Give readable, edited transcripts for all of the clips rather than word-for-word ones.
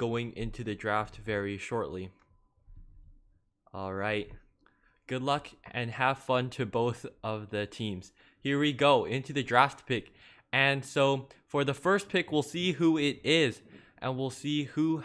going into the draft very shortly. All right. Good luck and have fun to both of the teams. Here we go into the draft pick. And so for the first pick, we'll see who it is, and we'll see who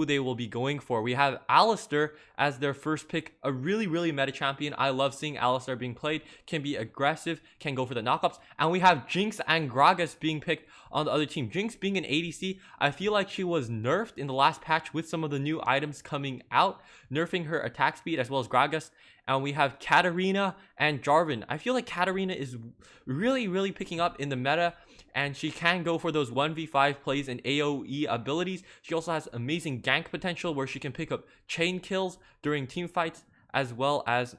they will be going for. We have Alistar as their first pick, a really meta champion. I love seeing Alistar being played. Can be aggressive, can go for the knockups. And we have Jinx and Gragas being picked on the other team. Jinx being an ADC, I feel like she was nerfed in the last patch with some of the new items coming out, nerfing her attack speed as well as Gragas. And we have Katarina and Jarvan. I feel like Katarina is really picking up in the meta, and she can go for those 1v5 plays and AoE abilities. She also has amazing gank potential where she can pick up chain kills during team fights, as well as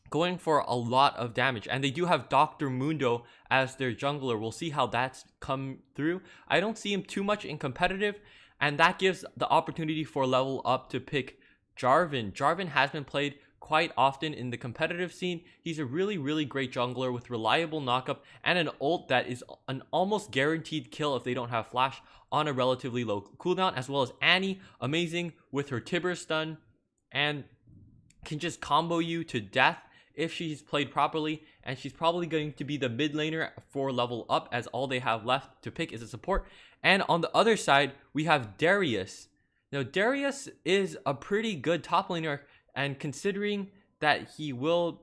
going for a lot of damage. And they do have Dr. Mundo as their jungler. We'll see how that's come through. I don't see him too much in competitive, and that gives the opportunity for level up to pick Jarvan. Jarvan has been played quite often in the competitive scene. He's a really great jungler with reliable knockup and an ult that is an almost guaranteed kill if they don't have flash on a relatively low cooldown, as well as Annie, amazing with her Tibber stun and can just combo you to death if she's played properly. And she's probably going to be the mid laner for level up, as all they have left to pick is a support. And on the other side, we have Darius. Now Darius is a pretty good top laner, and considering that he will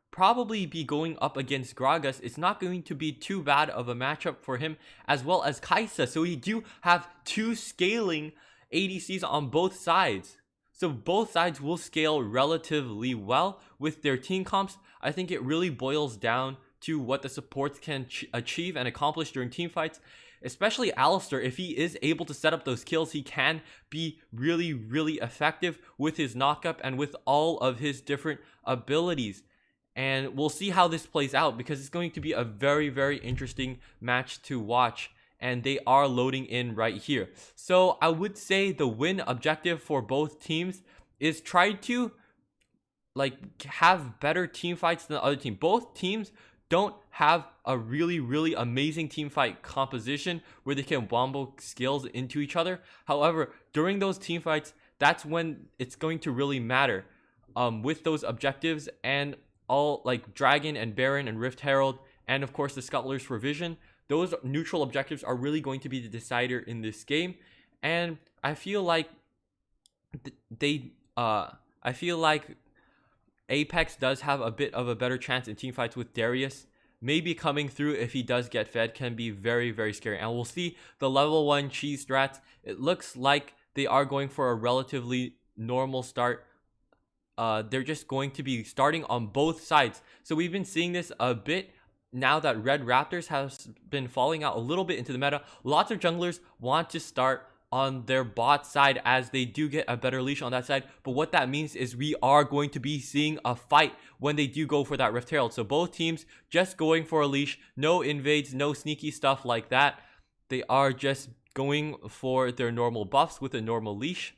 probably be going up against Gragas, it's not going to be too bad of a matchup for him, as well as Kai'Sa. So we do have two scaling ADCs on both sides. So both sides will scale relatively well with their team comps. I think it really boils down to what the supports can achieve and accomplish during team fights. Especially Alistar, if he is able to set up those kills, he can be really effective with his knockup and with all of his different abilities. And we'll see how this plays out, because it's going to be a very interesting match to watch. And they are loading in right here. So I would say the win objective for both teams is try to have better team fights than the other team. Both teams don't have a really amazing team fight composition where they can wombo skills into each other. However, during those team fights, that's when it's going to really matter with those objectives, and all like Dragon and Baron and Rift Herald, and of course the Scuttlers for Vision. Those neutral objectives are really going to be the decider in this game. And I feel like I feel like Apex does have a bit of a better chance in team fights, with Darius maybe coming through if he does get fed. Can be very scary. And we'll see the level 1 cheese strats. It looks like they are going for a relatively normal start. They're just going to be starting on both sides. So we've been seeing this a bit now that Red Raptors has been falling out a little bit into the meta. Lots of junglers want to start on their bot side, as they do get a better leash on that side. But what that means is we are going to be seeing a fight when they do go for that Rift Herald. So both teams just going for a leash, no invades, no sneaky stuff like that. They are just going for their normal buffs with a normal leash,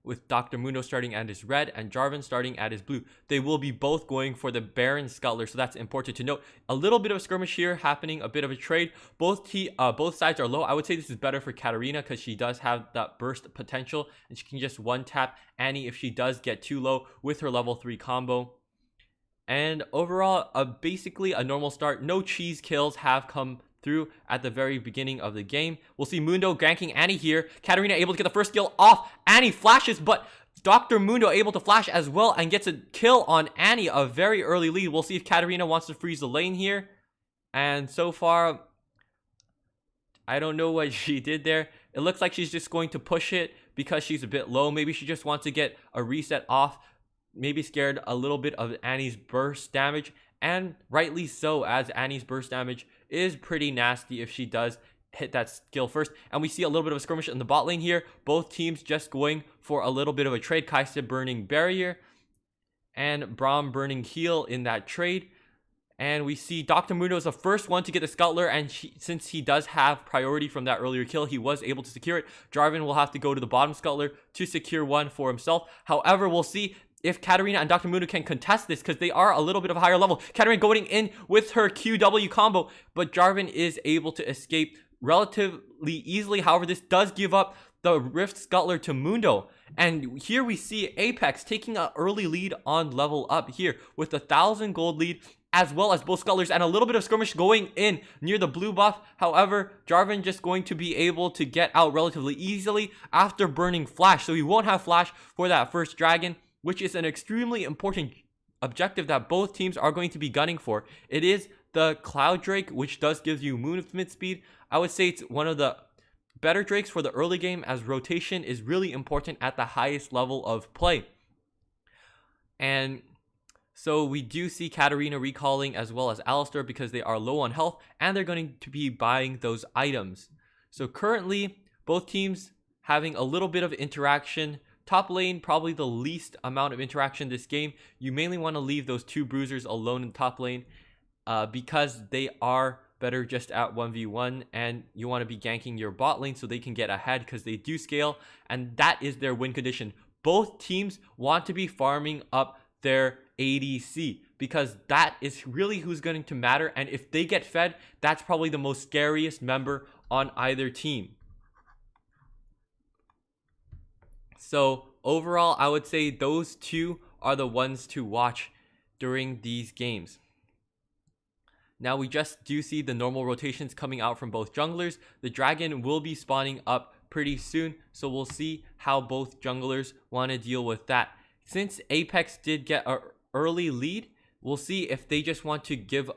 with Dr. Mundo starting at his red and Jarvan starting at his blue. They will be both going for the Baron Scuttler, so that's important to note. A little bit of a skirmish here happening, a bit of a trade. Both sides are low. I would say this is better for Katarina, because she does have that burst potential, and she can just one-tap Annie if she does get too low with her level 3 combo. And overall, basically a normal start. No cheese kills have come through at the very beginning of the game. We'll see Mundo ganking Annie here. Katarina able to get the first kill off. Annie flashes, but Dr. Mundo able to flash as well and gets a kill on Annie, a very early lead. We'll see if Katarina wants to freeze the lane here. And so far, I don't know what she did there. It looks like she's just going to push it because she's a bit low. Maybe she just wants to get a reset off. Maybe scared a little bit of Annie's burst damage. And rightly so, as Annie's burst damage is pretty nasty if she does hit that skill first. And we see a little bit of a skirmish in the bot lane here. Both teams just going for a little bit of a trade. Kai'Sa burning barrier and Braum burning heal in that trade. And we see Dr. Mundo is the first one to get the Scuttler, and since he does have priority from that earlier kill, he was able to secure it. Jarvan will have to go to the bottom Scuttler to secure one for himself. However, we'll see if Katarina and Dr. Mundo can contest this, because they are a little bit of a higher level. Katarina going in with her QW combo, but Jarvan is able to escape relatively easily. However, this does give up the Rift Scuttler to Mundo. And here we see Apex taking an early lead on level up here with 1,000 gold lead, as well as both Scuttlers and a little bit of skirmish going in near the blue buff. However, Jarvan just going to be able to get out relatively easily after burning Flash. So he won't have Flash for that first dragon, which is an extremely important objective that both teams are going to be gunning for. It is the Cloud Drake, which does give you movement speed. I would say it's one of the better Drakes for the early game, as rotation is really important at the highest level of play. And so we do see Katarina recalling as well as Alistar because they are low on health and they're going to be buying those items. So currently both teams having a little bit of interaction. Top lane, probably the least amount of interaction this game. You mainly want to leave those two bruisers alone in top lane because they are better just at 1v1, and you want to be ganking your bot lane so they can get ahead because they do scale, and that is their win condition. Both teams want to be farming up their ADC because that is really who's going to matter, and if they get fed, that's probably the most scariest member on either team. So overall, I would say those two are the ones to watch during these games. Now we just do see the normal rotations coming out from both junglers. The dragon will be spawning up pretty soon, so we'll see how both junglers want to deal with that. Since Apex did get an early lead, we'll see if they just want to give,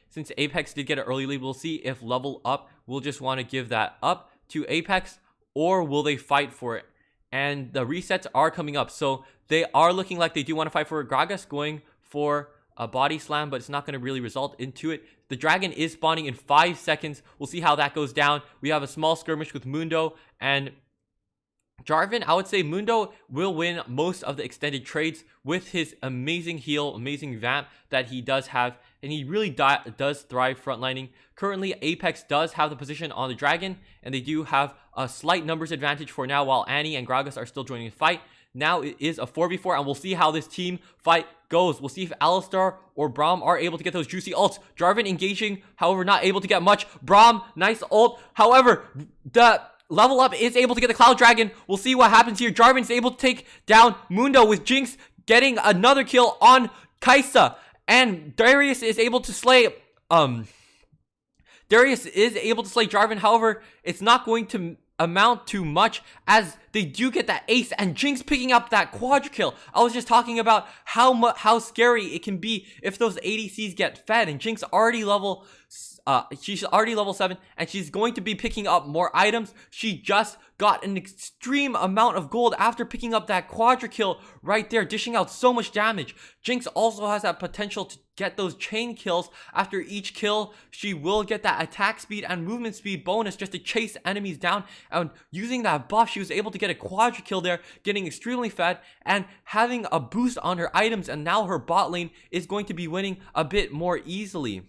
since Apex did get an early lead, we'll see if level up will just want to give that up to Apex, or will they fight for it? And the resets are coming up, so they are looking like they do want to fight for it. Gragas going for a body slam, but it's not going to really result into it. The dragon is spawning in 5 seconds. We'll see how that goes down. We have a small skirmish with Mundo and Jarvan. I would say Mundo will win most of the extended trades with his amazing heal, amazing vamp that he does have, and he really does thrive frontlining. Currently, Apex does have the position on the dragon, and they do have a slight numbers advantage for now, while Annie and Gragas are still joining the fight. Now it is a 4v4, and we'll see how this team fight goes. We'll see if Alistar or Braum are able to get those juicy ults. Jarvan engaging, however, not able to get much. Braum, nice ult. However, the level up is able to get the Cloud Dragon. We'll see what happens here. Jarvan is able to take down Mundo with Jinx getting another kill on Kai'Sa. And Darius is able to slay Jarvan. However, it's not going to amount to much as they do get that ace and Jinx picking up that quadra kill. I was just talking about how scary it can be if those ADCs get fed, and Jinx already she's already level 7 and she's going to be picking up more items. She just got an extreme amount of gold after picking up that quadra kill right there, dishing out so much damage. Jinx also has that potential to get those chain kills. After each kill, she will get that attack speed and movement speed bonus just to chase enemies down, and using that buff, she was able to get a quadra kill there, getting extremely fed and having a boost on her items, and now her bot lane is going to be winning a bit more easily.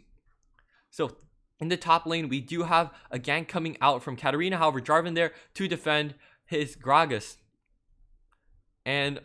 So in the top lane, we do have a gank coming out from Katarina. However, Jarvan there to defend his Gragas. And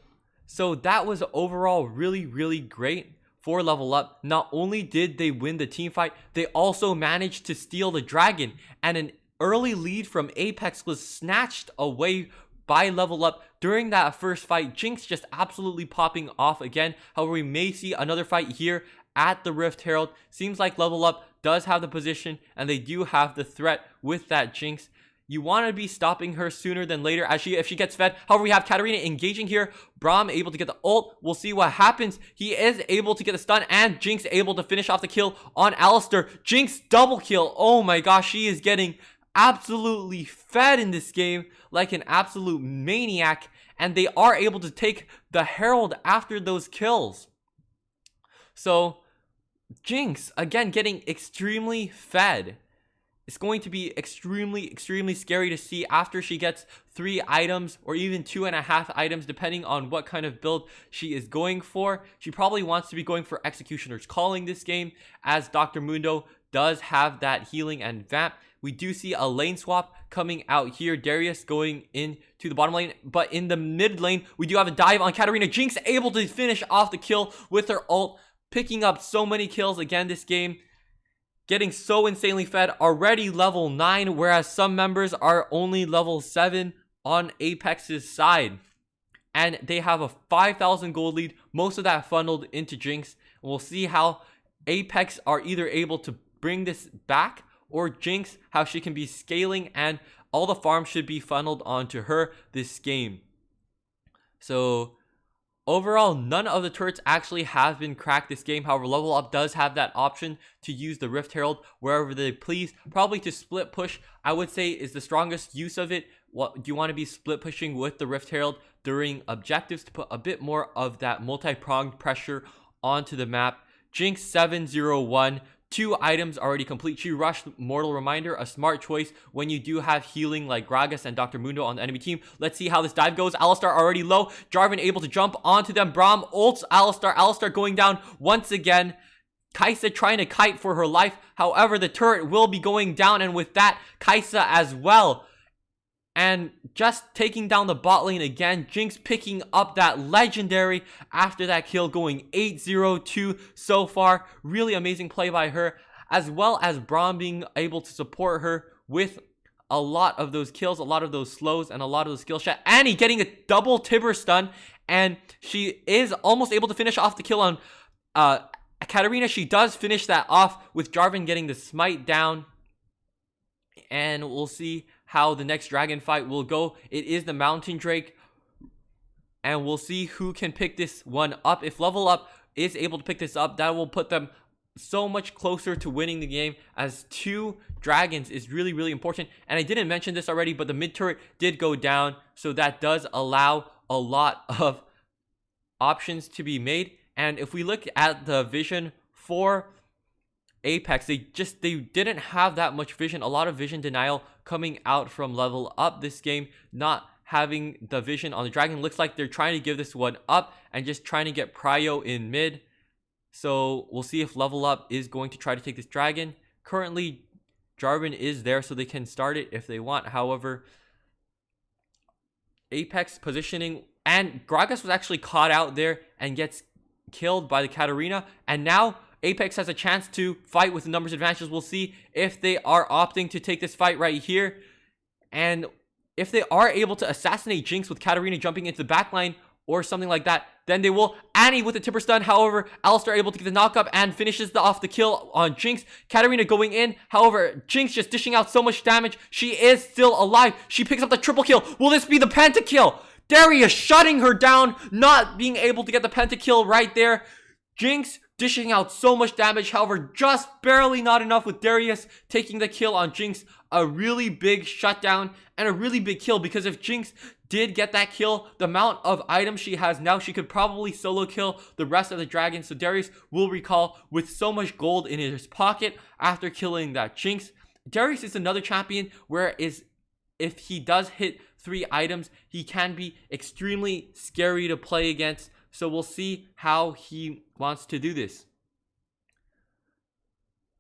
so that was overall really, really great for level up. Not only did they win the team fight, they also managed to steal the dragon. And an early lead from Apex was snatched away by level up during that first fight. Jinx just absolutely popping off again. However, we may see another fight here at the Rift Herald. Seems like level up does have the position, and they do have the threat with that Jinx. You want to be stopping her sooner than later if she gets fed. However, we have Katarina engaging here. Braum able to get the ult. We'll see what happens. He is able to get the stun, and Jinx able to finish off the kill on Alistar. Jinx double kill. Oh my gosh, she is getting absolutely fed in this game like an absolute maniac, and they are able to take the Herald after those kills. So Jinx again getting extremely fed. It's going to be extremely scary to see after she gets 3 items or even 2.5 items, depending on what kind of build she is going for. She probably wants to be going for Executioner's Calling this game, as Dr. Mundo does have that healing and vamp. We do see a lane swap coming out here. Darius going into the bottom lane, but in the mid lane, we do have a dive on Katarina. Jinx able to finish off the kill with her ult, picking up so many kills again this game. getting so insanely fed, already level 9, whereas some members are only level 7 on Apex's side. And they have a 5,000 gold lead, most of that funneled into Jinx. And we'll see how Apex are either able to bring this back, or Jinx, how she can be scaling, and all the farm should be funneled onto her this game. So overall, none of the turrets actually have been cracked this game. However, Level Up does have that option to use the Rift Herald wherever they please. Probably to split push, I would say, is the strongest use of it. What do you want to be split pushing with the Rift Herald during objectives to put a bit more of that multi-pronged pressure onto the map. Jinx 701. 2 items already complete. She rushed Mortal Reminder, a smart choice when you do have healing like Gragas and Dr. Mundo on the enemy team. Let's see how this dive goes. Alistar already low. Jarvan able to jump onto them. Braum ults Alistar. Alistar going down once again. Kai'Sa trying to kite for her life. However, the turret will be going down, and with that, Kai'Sa as well. And just taking down the bot lane again. Jinx picking up that legendary after that kill, going 8-0-2 so far. Really amazing play by her, as well as Braum being able to support her with a lot of those kills, a lot of those slows, and a lot of those skill shots. Annie getting a double Tibber stun, and she is almost able to finish off the kill on Katarina. She does finish that off with Jarvan getting the smite down. And we'll see how the next dragon fight will go. It is the Mountain Drake, and we'll see who can pick this one up. If Level Up is able to pick this up, that will put them so much closer to winning the game, as 2 dragons is really, really important. And I didn't mention this already, but the mid turret did go down, so that does allow a lot of options to be made. And if we look at the vision for Apex, they didn't have that much vision. A lot of vision denial coming out from Level Up this game, not having the vision on the dragon. Looks like they're trying to give this one up and just trying to get prio in mid. So we'll see if Level Up is going to try to take this dragon. Currently, Jarvan is there, so they can start it if they want. However, Apex positioning, and Gragas was actually caught out there and gets killed by the Katarina. And now Apex has a chance to fight with the numbers advantages. We'll see if they are opting to take this fight right here. And if they are able to assassinate Jinx with Katarina jumping into the backline or something like that, then they will. Annie with the Tipper stun. However, Alistar able to get the knockup and finishes off the kill on Jinx. Katarina going in. However, Jinx just dishing out so much damage. She is still alive. She picks up the triple kill. Will this be the pentakill? Darius shutting her down, not being able to get the pentakill right there. Jinx dishing out so much damage, however, just barely not enough with Darius taking the kill on Jinx. A really big shutdown and a really big kill, because if Jinx did get that kill, the amount of items she has now, she could probably solo kill the rest of the dragons. So Darius will recall with so much gold in his pocket after killing that Jinx. Darius is another champion where if he does hit 3 items, he can be extremely scary to play against. So we'll see how he wants to do this.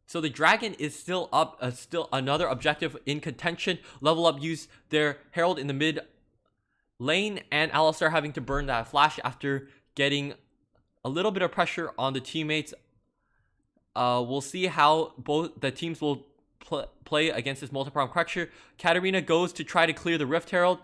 So the dragon is still up, still another objective in contention. Level Up use their Herald in the mid lane, and Alistar having to burn that flash after getting a little bit of pressure on the teammates. We'll see how both the teams will play against this multi-pronged pressure. Katarina goes to try to clear the Rift Herald.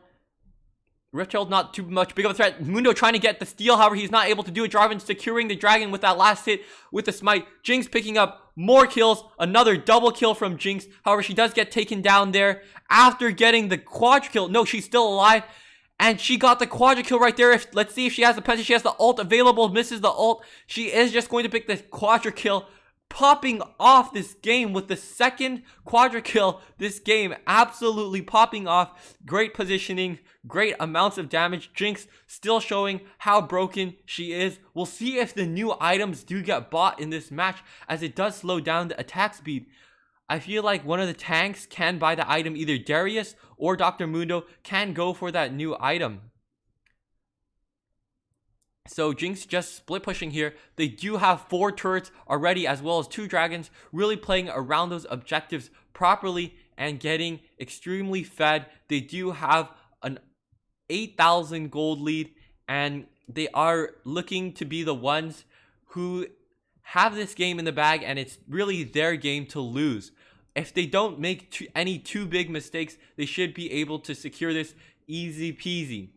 Rift Herald not too much big of a threat. Mundo trying to get the steal, however, he's not able to do it. Jarvan securing the dragon with that last hit with the smite. Jinx picking up more kills. Another double kill from Jinx. However, she does get taken down there after getting the quadra kill. No, she's still alive. And she got the quadra kill right there. Let's see if she has the penta. She has the ult available. Misses the ult. She is just going to pick the quadra kill, popping off this game with the second quadra kill this game. Absolutely popping off. Great positioning, great amounts of damage. Jinx still showing how broken she is. We'll see if the new items do get bought in this match, as it does slow down the attack speed. I feel like one of the tanks can buy the item. Either Darius or Dr. Mundo can go for that new item. So Jinx just split pushing here. They do have 4 turrets already, as well as 2 dragons, really playing around those objectives properly and getting extremely fed. They do have an 8,000 gold lead, and they are looking to be the ones who have this game in the bag, and it's really their game to lose. If they don't make any too big mistakes, they should be able to secure this easy peasy.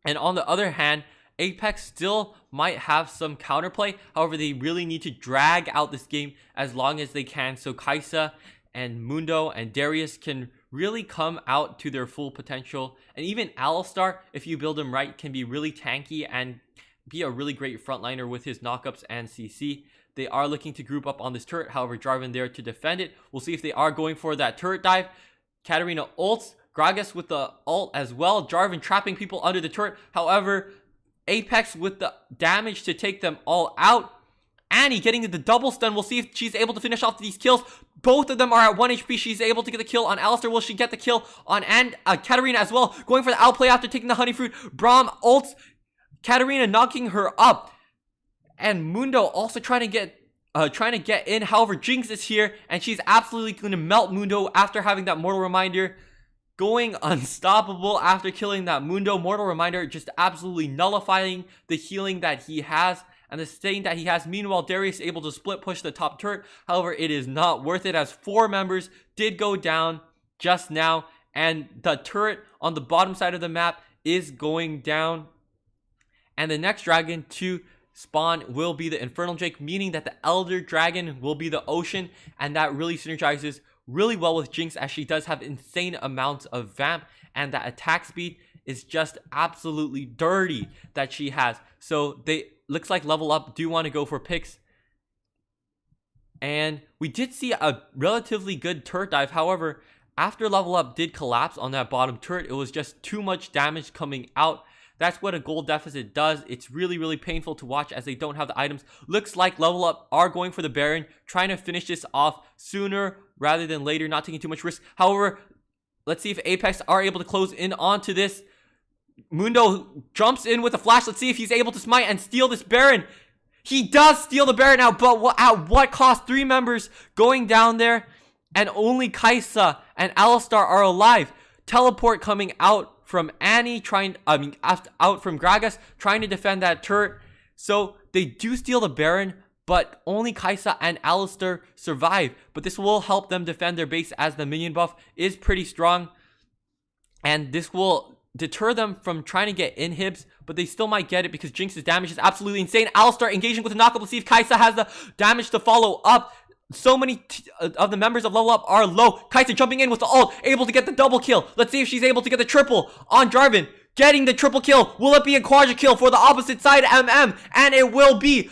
And on the other hand, Apex still might have some counterplay. However, they really need to drag out this game as long as they can, so Kai'Sa and Mundo and Darius can really come out to their full potential. And even Alistar, if you build him right, can be really tanky and be a really great frontliner with his knockups and CC. They are looking to group up on this turret. However, Jarvan there to defend it. We'll see if they are going for that turret dive. Katarina ults. Gragas with the ult as well. Jarvan trapping people under the turret. However, Apex with the damage to take them all out. Annie getting the double stun. We'll see if she's able to finish off these kills. Both of them are at 1 HP. She's able to get the kill on Alistar. Will she get the kill on Katarina as well? Going for the outplay after taking the honey fruit. Braum ults. Katarina knocking her up. And Mundo also trying to get in. However, Jinx is here, and she's absolutely going to melt Mundo after having that Mortal Reminder. Going unstoppable after killing that Mundo. Mortal Reminder just absolutely nullifying the healing that he has and the stain that he has. Meanwhile, Darius able to split push the top turret. However, it is not worth it as 4 members did go down just now. And the turret on the bottom side of the map is going down. And the next dragon to spawn will be the Infernal Drake, meaning that the Elder Dragon will be the Ocean. And that really synergizes really well with Jinx, as she does have insane amounts of vamp, and that attack speed is just absolutely dirty that she has. So they looks like Level Up do want to go for picks, and we did see a relatively good turret dive. However, after Level Up did collapse on that bottom turret, it was just too much damage coming out. That's what a gold deficit does. It's really painful to watch as they don't have the items. Looks like Level Up are going for the Baron, trying to finish this off sooner rather than later, not taking too much risk. However, let's see if Apex are able to close in onto this. Mundo jumps in with a flash. Let's see if he's able to smite and steal this Baron. He does steal the Baron now, but at what cost? 3 members going down there, and only Kai'Sa and Alistar are alive. Teleport coming out from Annie, out from Gragas, trying to defend that turret. So they do steal the Baron, but only Kai'Sa and Alistar survive. But this will help them defend their base as the minion buff is pretty strong. And this will deter them from trying to get inhibs, but they still might get it because Jinx's damage is absolutely insane. Alistar engaging with a knockup. Let's see if Kai'Sa has the damage to follow up. So many of the members of Level Up are low. Kai'Sa jumping in with the ult, able to get the double kill. Let's see if she's able to get the triple on Jarvan. Getting the triple kill. Will it be a quadra kill for the opposite side, MM? And it will be.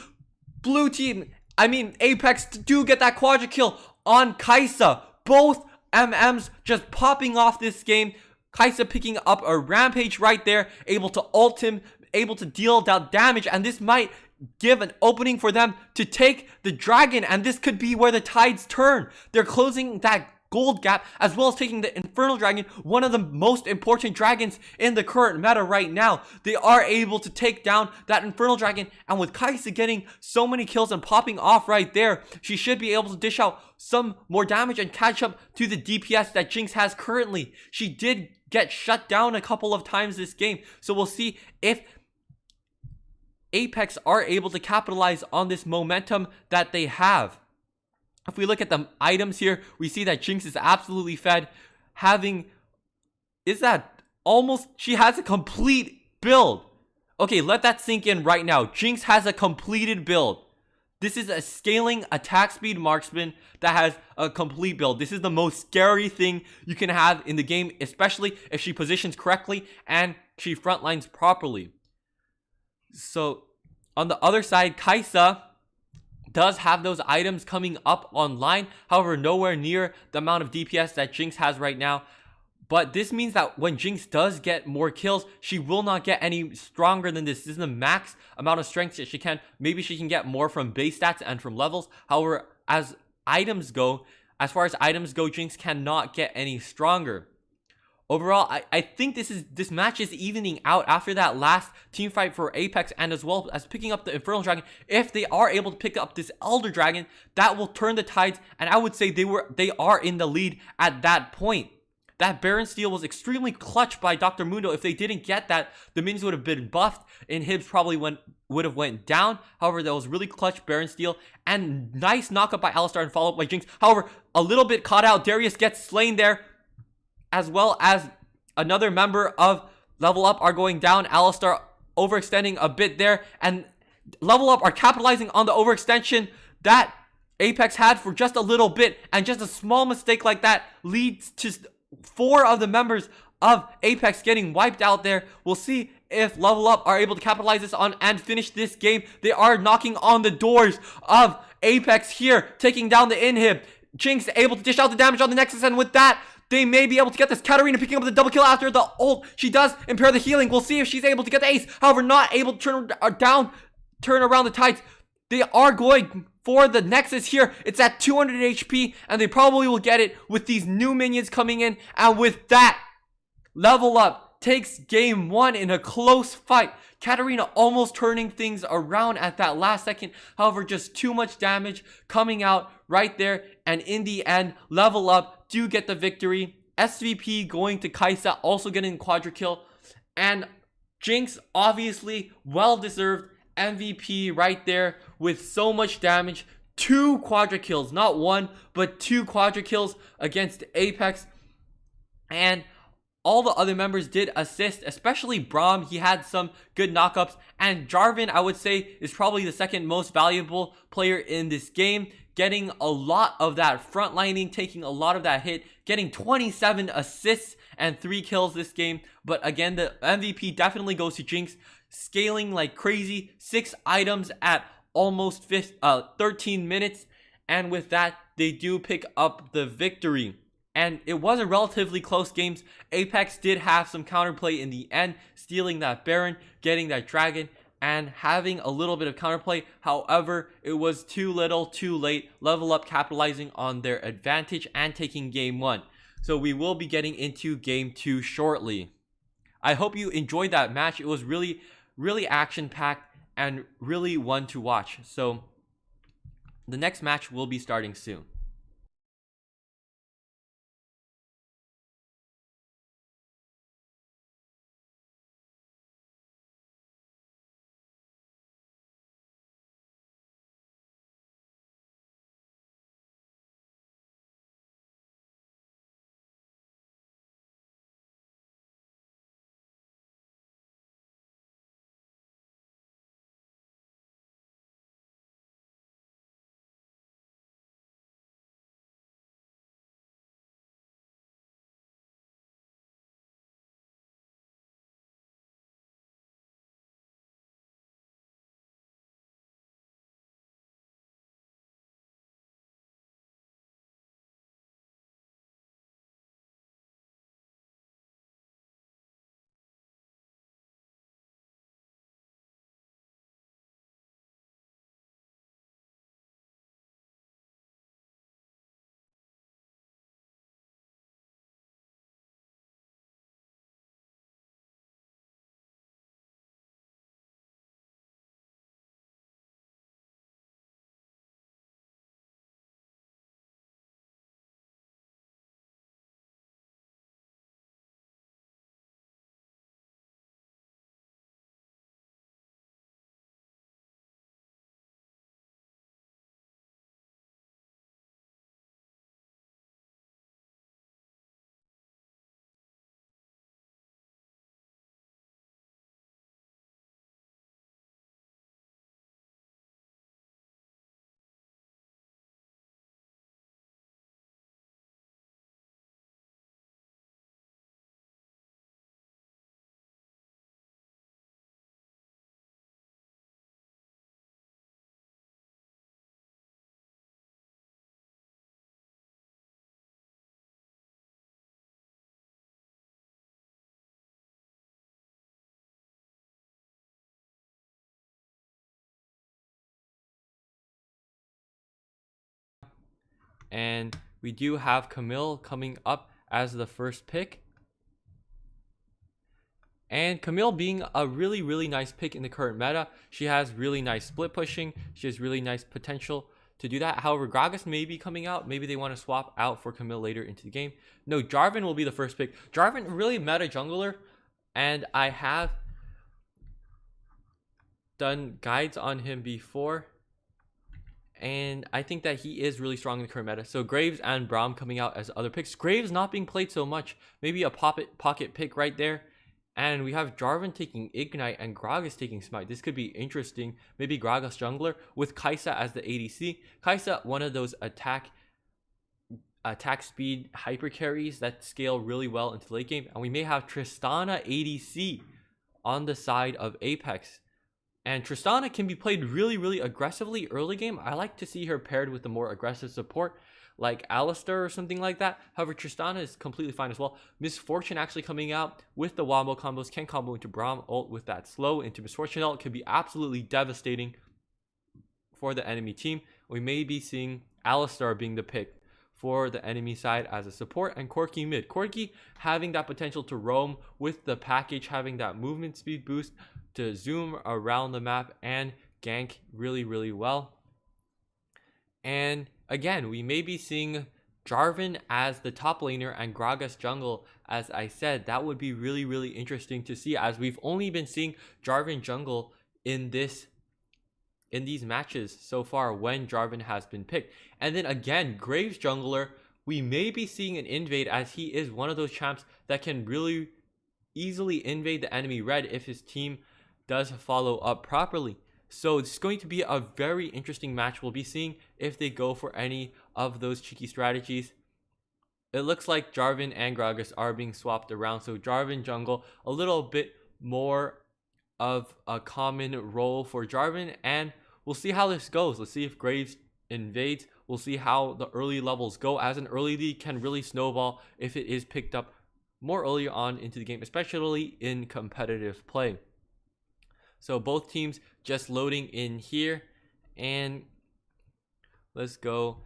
Blue team, Apex do get that quadra kill on Kai'Sa. Both MMs just popping off this game. Kai'Sa picking up a rampage right there, able to ult him, able to deal down damage, and this might give an opening for them to take the dragon, and this could be where the tides turn. They're closing that gold gap as well as taking the Infernal Dragon, one of the most important dragons in the current meta right now. They are able to take down that Infernal Dragon, and with Kai'Sa getting so many kills and popping off right there, she should be able to dish out some more damage and catch up to the DPS that Jinx has currently. She did get shut down a couple of times this game, so we'll see if Apex are able to capitalize on this momentum that they have. If we look at the items here, we see that Jinx is absolutely fed. She has a complete build. Okay, let that sink in right now. Jinx has a completed build. This is a scaling attack speed marksman that has a complete build. This is the most scary thing you can have in the game, especially if she positions correctly and she frontlines properly. So on the other side, Kai'Sa does have those items coming up online. However, nowhere near the amount of DPS that Jinx has right now. But this means that when Jinx does get more kills, she will not get any stronger than this. This is the max amount of strength that she can. Maybe she can get more from base stats and from levels. However, as far as items go, Jinx cannot get any stronger. Overall, I think this match is evening out after that last team fight for Apex, and as well as picking up the Infernal Dragon. If they are able to pick up this Elder Dragon, that will turn the tides, and I would say they are in the lead at that point. That Baron steal was extremely clutch by Dr. Mundo. If they didn't get that, the minions would have been buffed. Inhibs probably went would have went down. However, that was really clutch Baron steal and nice knockup by Alistar and follow up by Jinx. However, a little bit caught out. Darius gets slain there, as well as another member of Level Up are going down. Alistar overextending a bit there, and Level Up are capitalizing on the overextension that Apex had for just a little bit, and just a small mistake like that leads to 4 of the members of Apex getting wiped out there. We'll see if Level Up are able to capitalize this on and finish this game. They are knocking on the doors of Apex here, taking down the inhib. Jinx able to dish out the damage on the Nexus, and with that, they may be able to get this. Katarina picking up the double kill after the ult. She does impair the healing. We'll see if she's able to get the ace. However, not able to turn around the tides. They are going for the Nexus here. It's at 200 HP, and they probably will get it with these new minions coming in. And with that, Level Up takes game 1 in a close fight. Katarina almost turning things around at that last second. However, just too much damage coming out right there. And in the end, Level Up do get the victory. SVP going to Kaisa, also getting quadra kill. And Jinx, obviously, well-deserved MVP right there with so much damage. 2 quadra kills, not 1, but 2 quadra kills against Apex. And all the other members did assist, especially Braum. He had some good knockups. And Jarvan, I would say, is probably the second most valuable player in this game, getting a lot of that frontlining, taking a lot of that hit, getting 27 assists and 3 kills this game. But again, the MVP definitely goes to Jinx, scaling like crazy. 6 items at almost 13 minutes. And with that, they do pick up the victory. And it was a relatively close game. Apex did have some counterplay in the end, stealing that Baron, getting that Dragon, and having a little bit of counterplay. However, it was too little, too late. Level Up capitalizing on their advantage and taking game 1. So we will be getting into game 2 shortly. I hope you enjoyed that match. It was really, really action-packed and really one to watch. So the next match will be starting soon. And we do have Camille coming up as the first pick. And Camille being a really, really nice pick in the current meta. She has really nice split pushing. She has really nice potential to do that. However, Gragas may be coming out. Maybe they want to swap out for Camille later into the game. No, Jarvan will be the first pick. Jarvan, really meta jungler. And I have done guides on him before, and I think that he is really strong in the current meta. So Graves and Braum coming out as other picks. Graves not being played so much. Maybe a pocket pick right there. And we have Jarvan taking Ignite and Gragas taking Smite. This could be interesting. Maybe Gragas jungler with Kai'Sa as the ADC. Kai'Sa, one of those attack speed hyper carries that scale really well into the late game. And we may have Tristana ADC on the side of Apex. And Tristana can be played really aggressively early game. I like to see her paired with a more aggressive support like Alistar or something like that. However, Tristana is completely fine as well. Misfortune actually coming out with the wombo combos, can combo into Braum ult with that slow into Misfortune ult. Could be absolutely devastating for the enemy team. We may be seeing Alistar being the pick for the enemy side as a support, and Corki mid. Corki having that potential to roam with the package, having that movement speed boost to zoom around the map and gank really well. And again, we may be seeing Jarvan as the top laner and Gragas jungle. As I said, that would be really interesting to see, as we've only been seeing Jarvan jungle in these matches so far when Jarvan has been picked. And then again, Graves jungler, we may be seeing an invade, as he is one of those champs that can really easily invade the enemy red if his team does follow up properly. So it's going to be a very interesting match. We'll be seeing if they go for any of those cheeky strategies. It looks like Jarvan and Gragas are being swapped around. So Jarvan jungle, a little bit more of a common role for Jarvan, and we'll see how this goes. Let's see if Graves invades. We'll see how the early levels go, as an early lead can really snowball if it is picked up more early on into the game, especially in competitive play. So both teams just loading in here, and let's go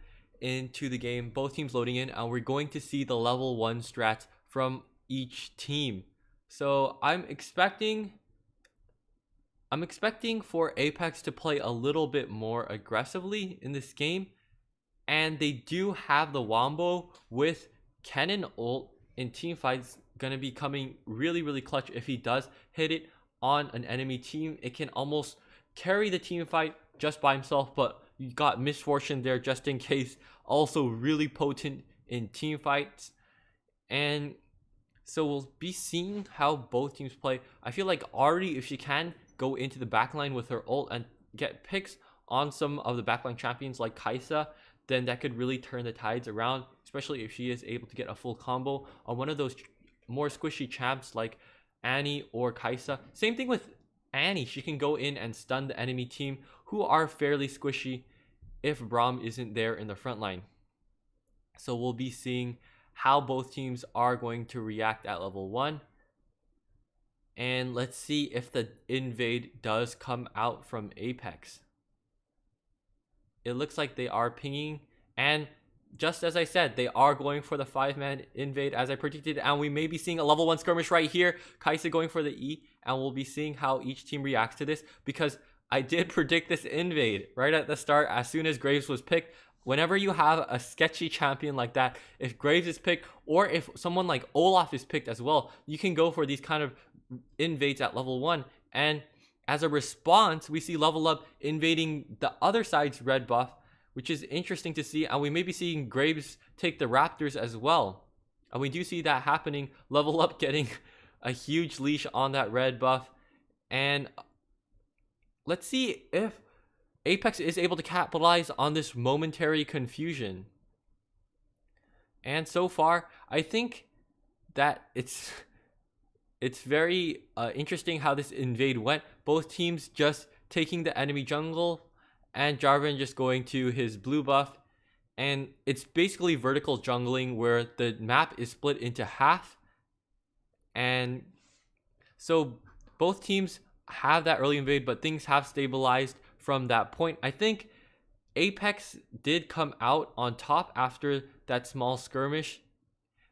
into the game. Both teams loading in, and we're going to see the level 1 strats from each team. So I'm expecting for Apex to play a little bit more aggressively in this game, and they do have the wombo with Kennen ult in team fights gonna be coming really clutch. If he does hit it on an enemy team, it can almost carry the team fight just by himself, but you got Misfortune there just in case. Also really potent in team fights. And so we'll be seeing how both teams play. I feel like Ari, if she can go into the backline with her ult and get picks on some of the backline champions like Kai'Sa, then that could really turn the tides around, especially if she is able to get a full combo on one of those more squishy champs like Annie or Kai'Sa. Same thing with Annie. She can go in and stun the enemy team, who are fairly squishy if Braum isn't there in the front line. So we'll be seeing how both teams are going to react at level 1. And let's see if the invade does come out from Apex. It looks like they are pinging, and just as I said, they are going for the 5-man invade as I predicted, and we may be seeing a level 1 skirmish right here. Kai'Sa going for the E, and we'll be seeing how each team reacts to this, because I did predict this invade right at the start as soon as Graves was picked. Whenever you have a sketchy champion like that, if Graves is picked, or if someone like Olaf is picked as well, you can go for these kind of invades at level 1, and as a response, we see Level Up invading the other side's red buff, which is interesting to see. And we may be seeing Graves take the Raptors as well. And we do see that happening. Level Up getting a huge leash on that red buff. And let's see if Apex is able to capitalize on this momentary confusion. And so far, I think that it's very interesting how this invade went. Both teams just taking the enemy jungle, and Jarvan just going to his blue buff. And it's basically vertical jungling where the map is split into half. And so both teams have that early invade, but things have stabilized from that point. I think Apex did come out on top after that small skirmish,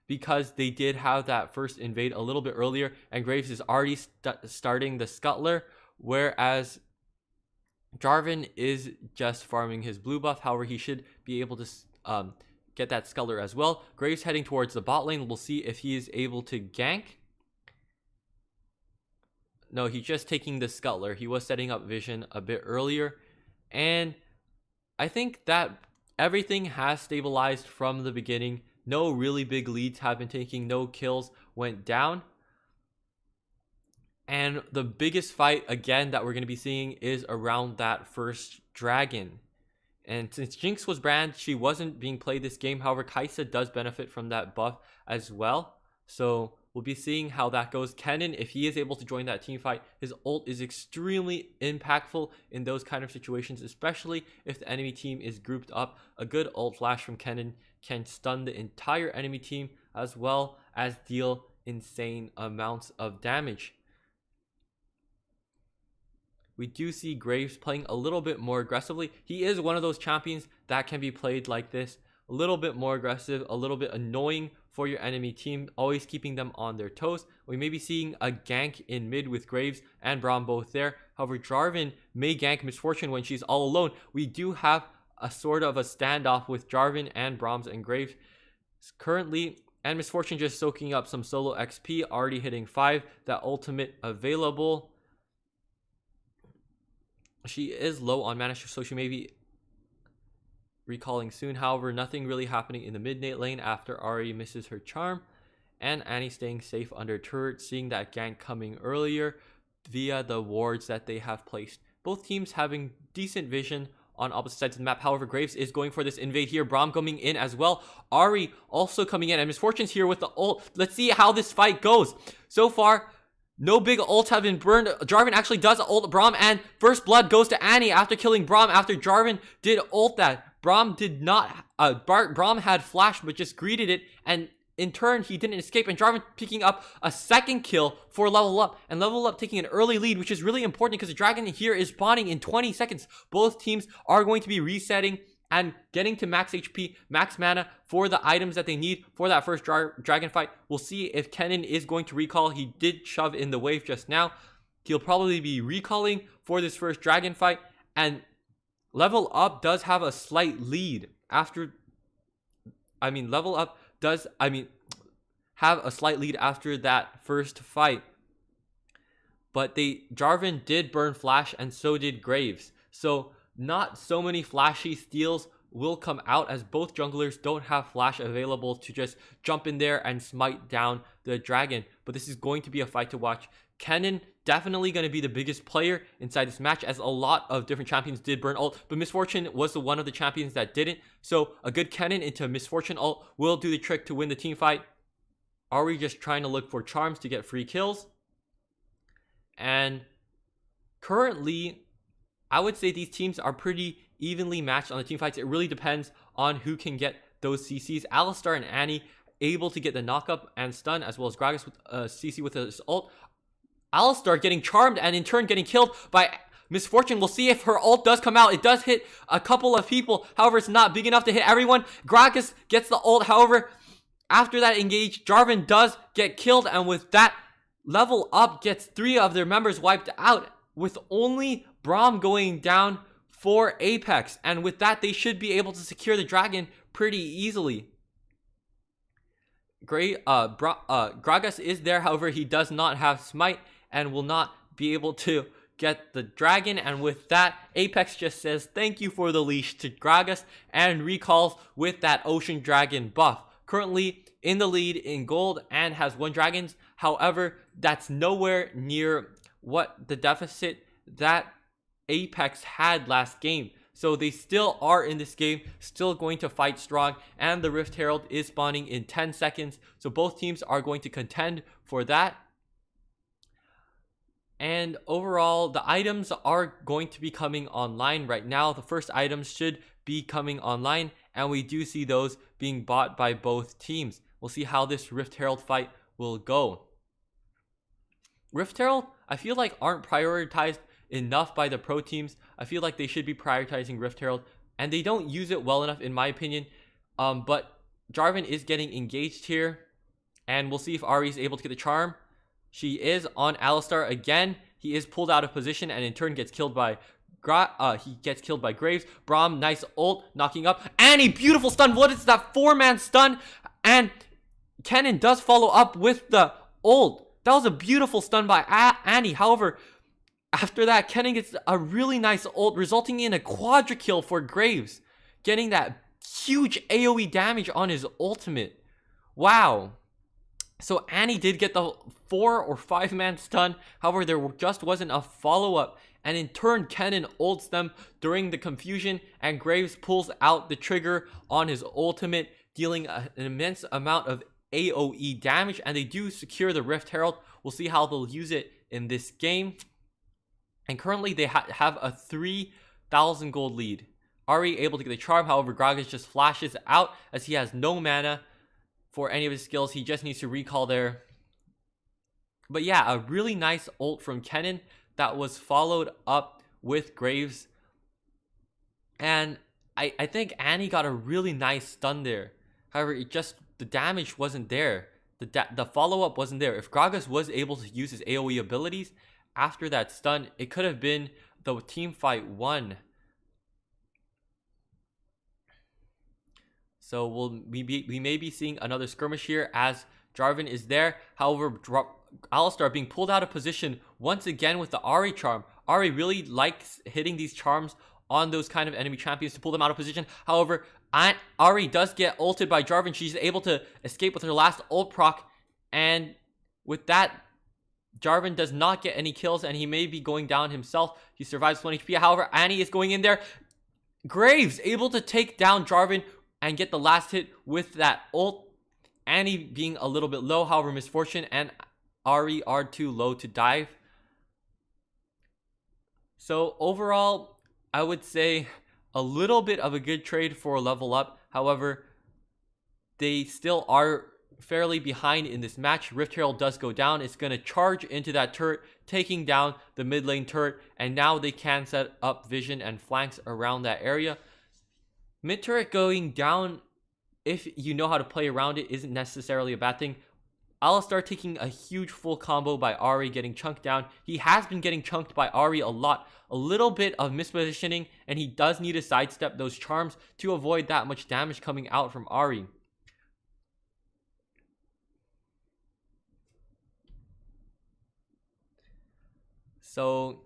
because they did have that first invade a little bit earlier, and Graves is already starting the scuttler, whereas Jarvan is just farming his blue buff. However, he should be able to get that scuttler as well. Graves heading towards the bot lane. We'll see if he is able to gank. No, he's just taking the Scuttler. He was setting up Vision a bit earlier. And I think that everything has stabilized from the beginning. No really big leads have been taken. No kills went down. And the biggest fight, again, that we're going to be seeing is around that first dragon. And since Jinx was banned, she wasn't being played this game. However, Kai'Sa does benefit from that buff as well. So we'll be seeing how that goes. Kennen, if he is able to join that team fight, his ult is extremely impactful in those kind of situations, especially if the enemy team is grouped up. A good ult flash from Kennen can stun the entire enemy team as well as deal insane amounts of damage. We do see Graves playing a little bit more aggressively. He is one of those champions that can be played like this. A little bit more aggressive, a little bit annoying for your enemy team, always keeping them on their toes. We may be seeing a gank in mid with Graves and Braum both there. However, Jarvan may gank Misfortune when she's all alone. We do have a sort of a standoff with Jarvan and Braum and Graves currently. And Misfortune just soaking up some solo XP, already hitting 5. That ultimate available. She is low on mana, so she may be recalling soon. However, nothing really happening in the mid lane after Ahri misses her charm. And Annie staying safe under turret, seeing that gank coming earlier via the wards that they have placed. Both teams having decent vision on opposite sides of the map. However, Graves is going for this invade here. Braum coming in as well. Ahri also coming in. And Misfortune's here with the ult. Let's see how this fight goes. So far, no big ults have been burned. Jarvan actually does ult Braum, and first blood goes to Annie after killing Braum after Jarvan did ult that. Braum did not, Braum had flash but just greeted it, and in turn he didn't escape, and Jarvan picking up a second kill for level up, and level up taking an early lead, which is really important because the dragon here is spawning in 20 seconds. Both teams are going to be resetting and getting to max HP, max mana for the items that they need for that first dragon fight. We'll see if Kennen is going to recall. He did shove in the wave just now. He'll probably be recalling for this first dragon fight. And level up does have a slight lead after... level up does, have a slight lead after that first fight. But Jarvan did burn flash, and so did Graves. So not so many flashy steals will come out, as both junglers don't have flash available to just jump in there and smite down the dragon. But this is going to be a fight to watch. Kennen definitely going to be the biggest player inside this match, as a lot of different champions did burn ult, but Misfortune was the one of the champions that didn't. So a good Kennen into Misfortune ult will do the trick to win the team fight. Are we just trying to look for charms to get free kills? And currently, I would say these teams are pretty evenly matched on the team fights. It really depends on who can get those CCs. Alistar and Annie able to get the knockup and stun, as well as Gragas with CC with his ult. Alistar getting charmed and in turn getting killed by Misfortune. We'll see if her ult does come out. It does hit a couple of people. However, it's not big enough to hit everyone. Gragas gets the ult. However, after that engage, Jarvan does get killed. And with that, level up gets 3 of their members wiped out, with only Braum going down for Apex. And with that, they should be able to secure the dragon pretty easily. Gragas is there. However, he does not have smite and will not be able to get the dragon. And with that, Apex just says thank you for the leash to Gragas and recalls with that Ocean Dragon buff. Currently in the lead in gold and has 1 dragons. However, that's nowhere near what the deficit that Apex had last game. So they still are in this game, still going to fight strong, and the Rift Herald is spawning in 10 seconds. So both teams are going to contend for that. And overall, the items are going to be coming online right now. The first items should be coming online, and we do see those being bought by both teams. We'll see how this Rift Herald fight will go. Rift Herald, I feel like aren't prioritized enough by the pro teams. I feel like they should be prioritizing Rift Herald, and they don't use it well enough in my opinion. But Jarvan is getting engaged here, and we'll see if Ahri is able to get the charm. She is on Alistar again. He is pulled out of position and in turn gets killed by Graves. Braum, nice ult, knocking up Annie, beautiful stun. What is that 4-man stun? And Kennen does follow up with the ult. That was a beautiful stun by Annie. However, after that, Kennen gets a really nice ult, resulting in a quadra kill for Graves, getting that huge AoE damage on his ultimate. Wow. So Annie did get the 4 or 5 man stun. However, there just wasn't a follow-up. And in turn, Kennen ults them during the confusion, and Graves pulls out the trigger on his ultimate, dealing an immense amount of AoE damage. And they do secure the Rift Herald. We'll see how they'll use it in this game. And currently, they have a 3,000 gold lead. Ahri able to get the charm. However, Gragas just flashes out as he has no mana for any of his skills. He just needs to recall there. But yeah, a really nice ult from Kennen that was followed up with Graves. And I think Annie got a really nice stun there. However, the damage wasn't there. The follow-up wasn't there. If Gragas was able to use his AoE abilities after that stun, it could have been the team fight 1. So we may be seeing another skirmish here as Jarvan is there. However, Alistar being pulled out of position once again with the Ahri charm. Ahri really likes hitting these charms on those kind of enemy champions to pull them out of position. However, Ahri does get ulted by Jarvan. She's able to escape with her last ult proc. And with that, Jarvan does not get any kills and he may be going down himself. He survives 1 HP. However, Annie is going in there. Graves able to take down Jarvan and get the last hit with that ult. Annie being a little bit low. However, Misfortune and Ahri are too low to dive. So overall, I would say a little bit of a good trade for a level up. However, they still are fairly behind in this match. Rift Herald does go down. It's going to charge into that turret, taking down the mid lane turret. And now they can set up vision and flanks around that area. Mid turret going down, if you know how to play around it, isn't necessarily a bad thing. Alistar taking a huge full combo by Ahri, getting chunked down. He has been getting chunked by Ahri a lot. A little bit of mispositioning, and he does need to sidestep those charms to avoid that much damage coming out from Ahri. So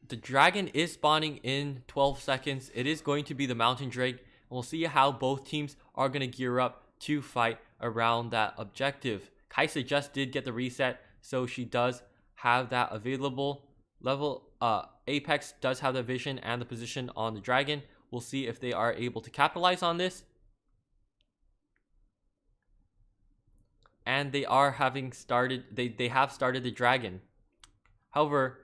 the dragon is spawning in 12 seconds. It is going to be the mountain drake. We'll see how both teams are going to gear up to fight around that objective. Kai'Sa just did get the reset, so she does have that available. Apex does have the vision and the position on the dragon. We'll see if they are able to capitalize on this. And they are having started, they have started the dragon. However,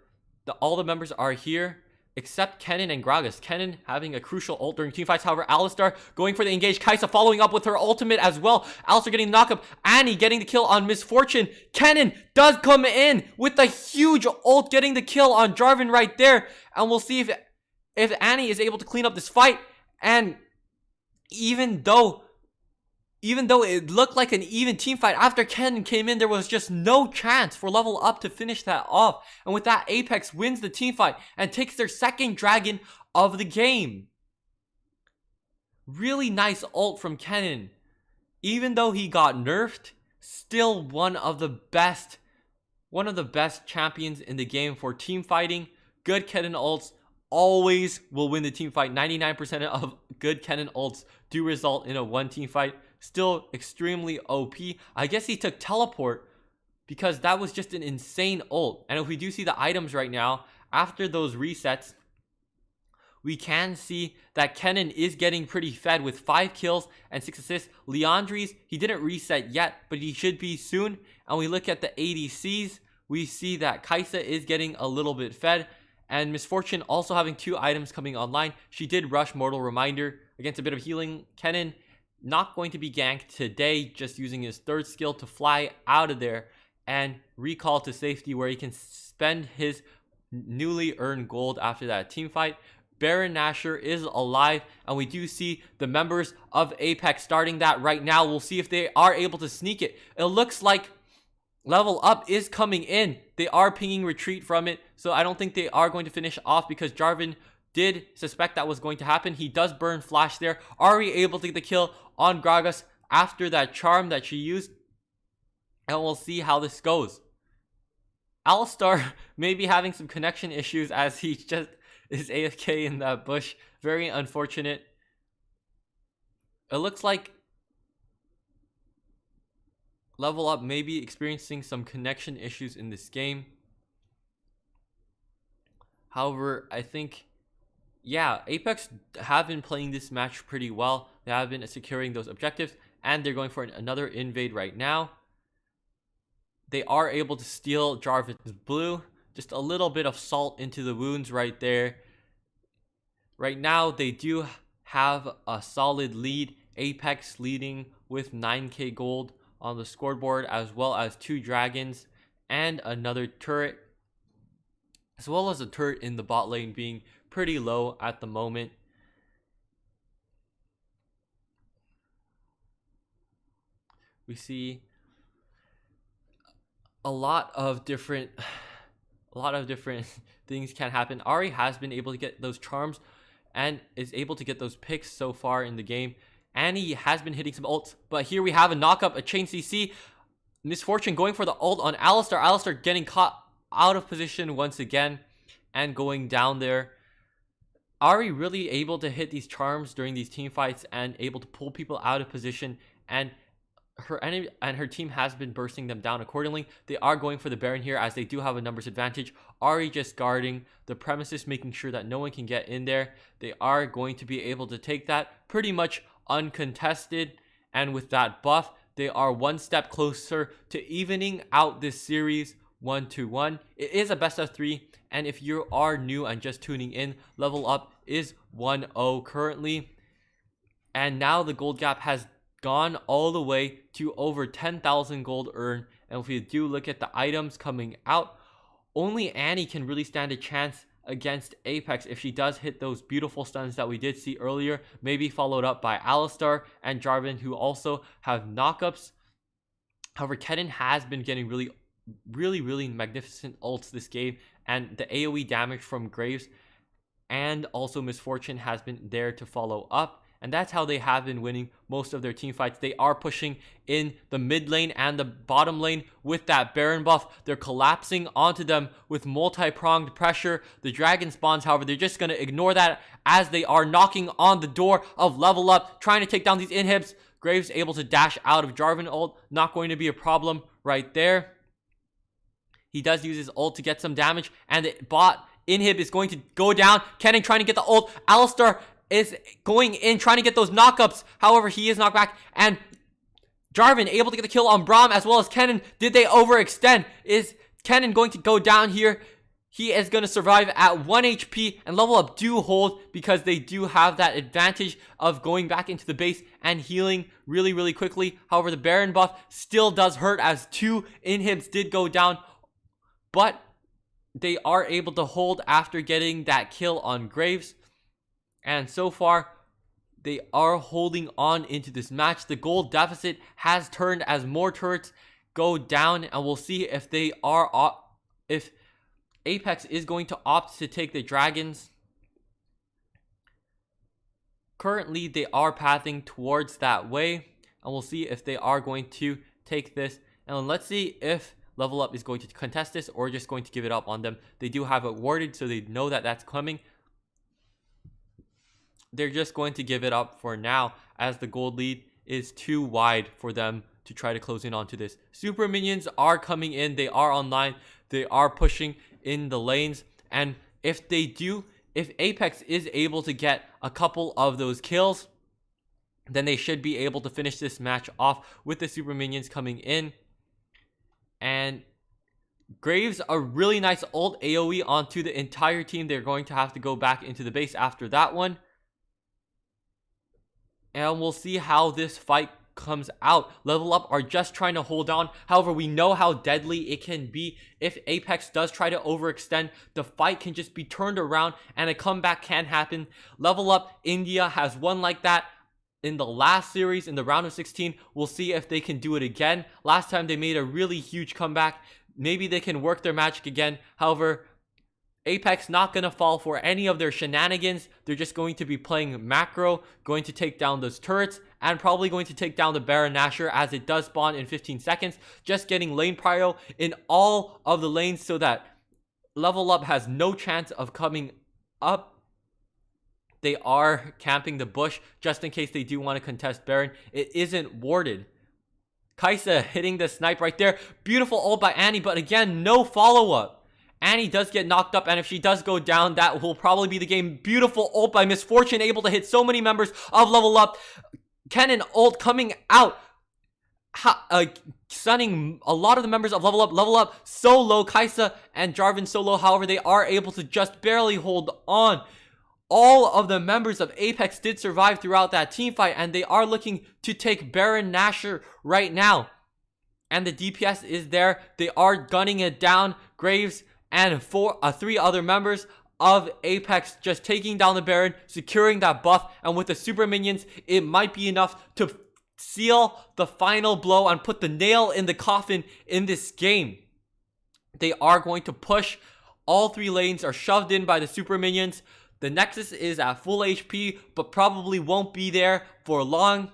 all the members are here except Kennen and Gragas. Kennen having a crucial ult during teamfights. However, Alistar going for the engage. Kai'Sa following up with her ultimate as well. Alistar getting the knockup. Annie getting the kill on Misfortune. Kennen does come in with the huge ult, getting the kill on Jarvan right there. And we'll see if Annie is able to clean up this fight. And even though it looked like an even team fight, after Kennen came in, there was just no chance for level up to finish that off. And with that, Apex wins the team fight and takes their second dragon of the game. Really nice ult from Kennen. Even though he got nerfed, still one of the best champions in the game for team fighting. Good Kennen ults always will win the team fight. 99% of good Kennen ults do result in a one team fight. Still extremely OP. I guess he took teleport because that was just an insane ult. And if we do see the items right now, after those resets, we can see that Kennen is getting pretty fed with 5 kills and 6 assists. Liandry's, he didn't reset yet, but he should be soon. And we look at the ADCs, we see that Kai'Sa is getting a little bit fed. And Misfortune also having 2 items coming online. She did rush Mortal Reminder against a bit of healing. Kennen not going to be ganked today, just using his 3rd skill to fly out of there and recall to safety where he can spend his newly earned gold after that team fight. Baron Nashor is alive, and we do see the members of Apex starting that right now. We'll see if they are able to sneak it. It looks like level up is coming in. They are pinging retreat from it, so I don't think they are going to finish off because Jarvan did suspect that was going to happen. He does burn flash there. Ahri able to get the kill on Gragas after that charm that she used. And we'll see how this goes. Alistar may be having some connection issues as he just is AFK in that bush. Very unfortunate. It looks like Level Up may be experiencing some connection issues in this game. However, I think, yeah, Apex have been playing this match pretty well. They have been securing those objectives, and they're going for another invade right now. They are able to steal Jarvan's blue. Just a little bit of salt into the wounds right there. Right now, they do have a solid lead. Apex leading with 9k gold on the scoreboard, as well as 2 dragons and another turret, as well as a turret in the bot lane being pretty low at the moment. We see a lot of different things can happen. Ahri has been able to get those charms and is able to get those picks so far in the game. And he has been hitting some ults, but here we have a knock-up, a chain CC. Misfortune going for the ult on Alistar. Alistar getting caught out of position once again and going down there. Ahri really able to hit these charms during these team fights and able to pull people out of position, and her enemy and her team has been bursting them down accordingly. They are going for the Baron here as they do have a numbers advantage. Ahri just guarding the premises, making sure that no one can get in there. They are going to be able to take that pretty much uncontested, and with that buff, they are one step closer to evening out this series 1-1. It is a best of 3, and if you are new and just tuning in, Level Up is 1-0 currently, and now the gold gap has gone all the way to over 10,000 gold earned. And if we do look at the items coming out, only Annie can really stand a chance against Apex if she does hit those beautiful stuns that we did see earlier, maybe followed up by Alistar and Jarvan, who also have knockups. However, Kennen has been getting really magnificent ults this game, and the AoE damage from Graves and also Misfortune has been there to follow up. And that's how they have been winning most of their team fights. They are pushing in the mid lane and the bottom lane with that Baron buff. They're collapsing onto them with multi-pronged pressure. The dragon spawns, however, they're just going to ignore that as they are knocking on the door of Level Up, trying to take down these inhibs. Graves able to dash out of Jarvan ult. Not going to be a problem right there. He does use his ult to get some damage, and the bot inhib is going to go down. Kennen trying to get the ult. Alistar is going in, trying to get those knockups. However, he is knocked back, and Jarvan able to get the kill on Braum as well as Kennen. Did they overextend? Is Kennen going to go down here? He is going to survive at 1 HP, and Level Up do hold because they do have that advantage of going back into the base and healing really quickly. However, the Baron buff still does hurt as 2 inhibs did go down, but they are able to hold after getting that kill on Graves. And so far, they are holding on into this match. The gold deficit has turned as more turrets go down, and we'll see if they are if Apex is going to opt to take the dragons. Currently, they are pathing towards that way, and we'll see if they are going to take this. And let's see if Level Up is going to contest this or just going to give it up on them. They do have it warded, so they know that that's coming. They're just going to give it up for now, as the gold lead is too wide for them to try to close in onto this. Super minions are coming in. They are online. They are pushing in the lanes. And if Apex is able to get a couple of those kills, then they should be able to finish this match off with the super minions coming in. And Graves, a really nice ult AoE onto the entire team. They're going to have to go back into the base after that one. And we'll see how this fight comes out. Level Up are just trying to hold on. However, we know how deadly it can be. If Apex does try to overextend, the fight can just be turned around and a comeback can happen. Level Up India has won like that in the last series, in the round of 16. We'll see if they can do it again. Last time they made a really huge comeback. Maybe they can work their magic again. However, Apex not going to fall for any of their shenanigans. They're just going to be playing macro, going to take down those turrets, and probably going to take down the Baron Nashor as it does spawn in 15 seconds. Just getting lane prio in all of the lanes so that Level Up has no chance of coming up. They are camping the bush just in case they do want to contest Baron. It isn't warded. Kai'Sa hitting the snipe right there. Beautiful ult by Annie, but again, no follow-up. Annie does get knocked up, and if she does go down, that will probably be the game. Beautiful ult by Misfortune, able to hit so many members of Level Up. Kennen ult coming out, stunning a lot of the members of Level Up. Level Up so low. Kai'Sa and Jarvan so low. However, they are able to just barely hold on. All of the members of Apex did survive throughout that team fight, and they are looking to take Baron Nashor right now. And the DPS is there. They are gunning it down. Graves and three other members of Apex just taking down the Baron, securing that buff, and with the super minions, it might be enough to seal the final blow and put the nail in the coffin in this game. They are going to push. All 3 lanes are shoved in by the super minions. The Nexus is at full HP, but probably won't be there for long.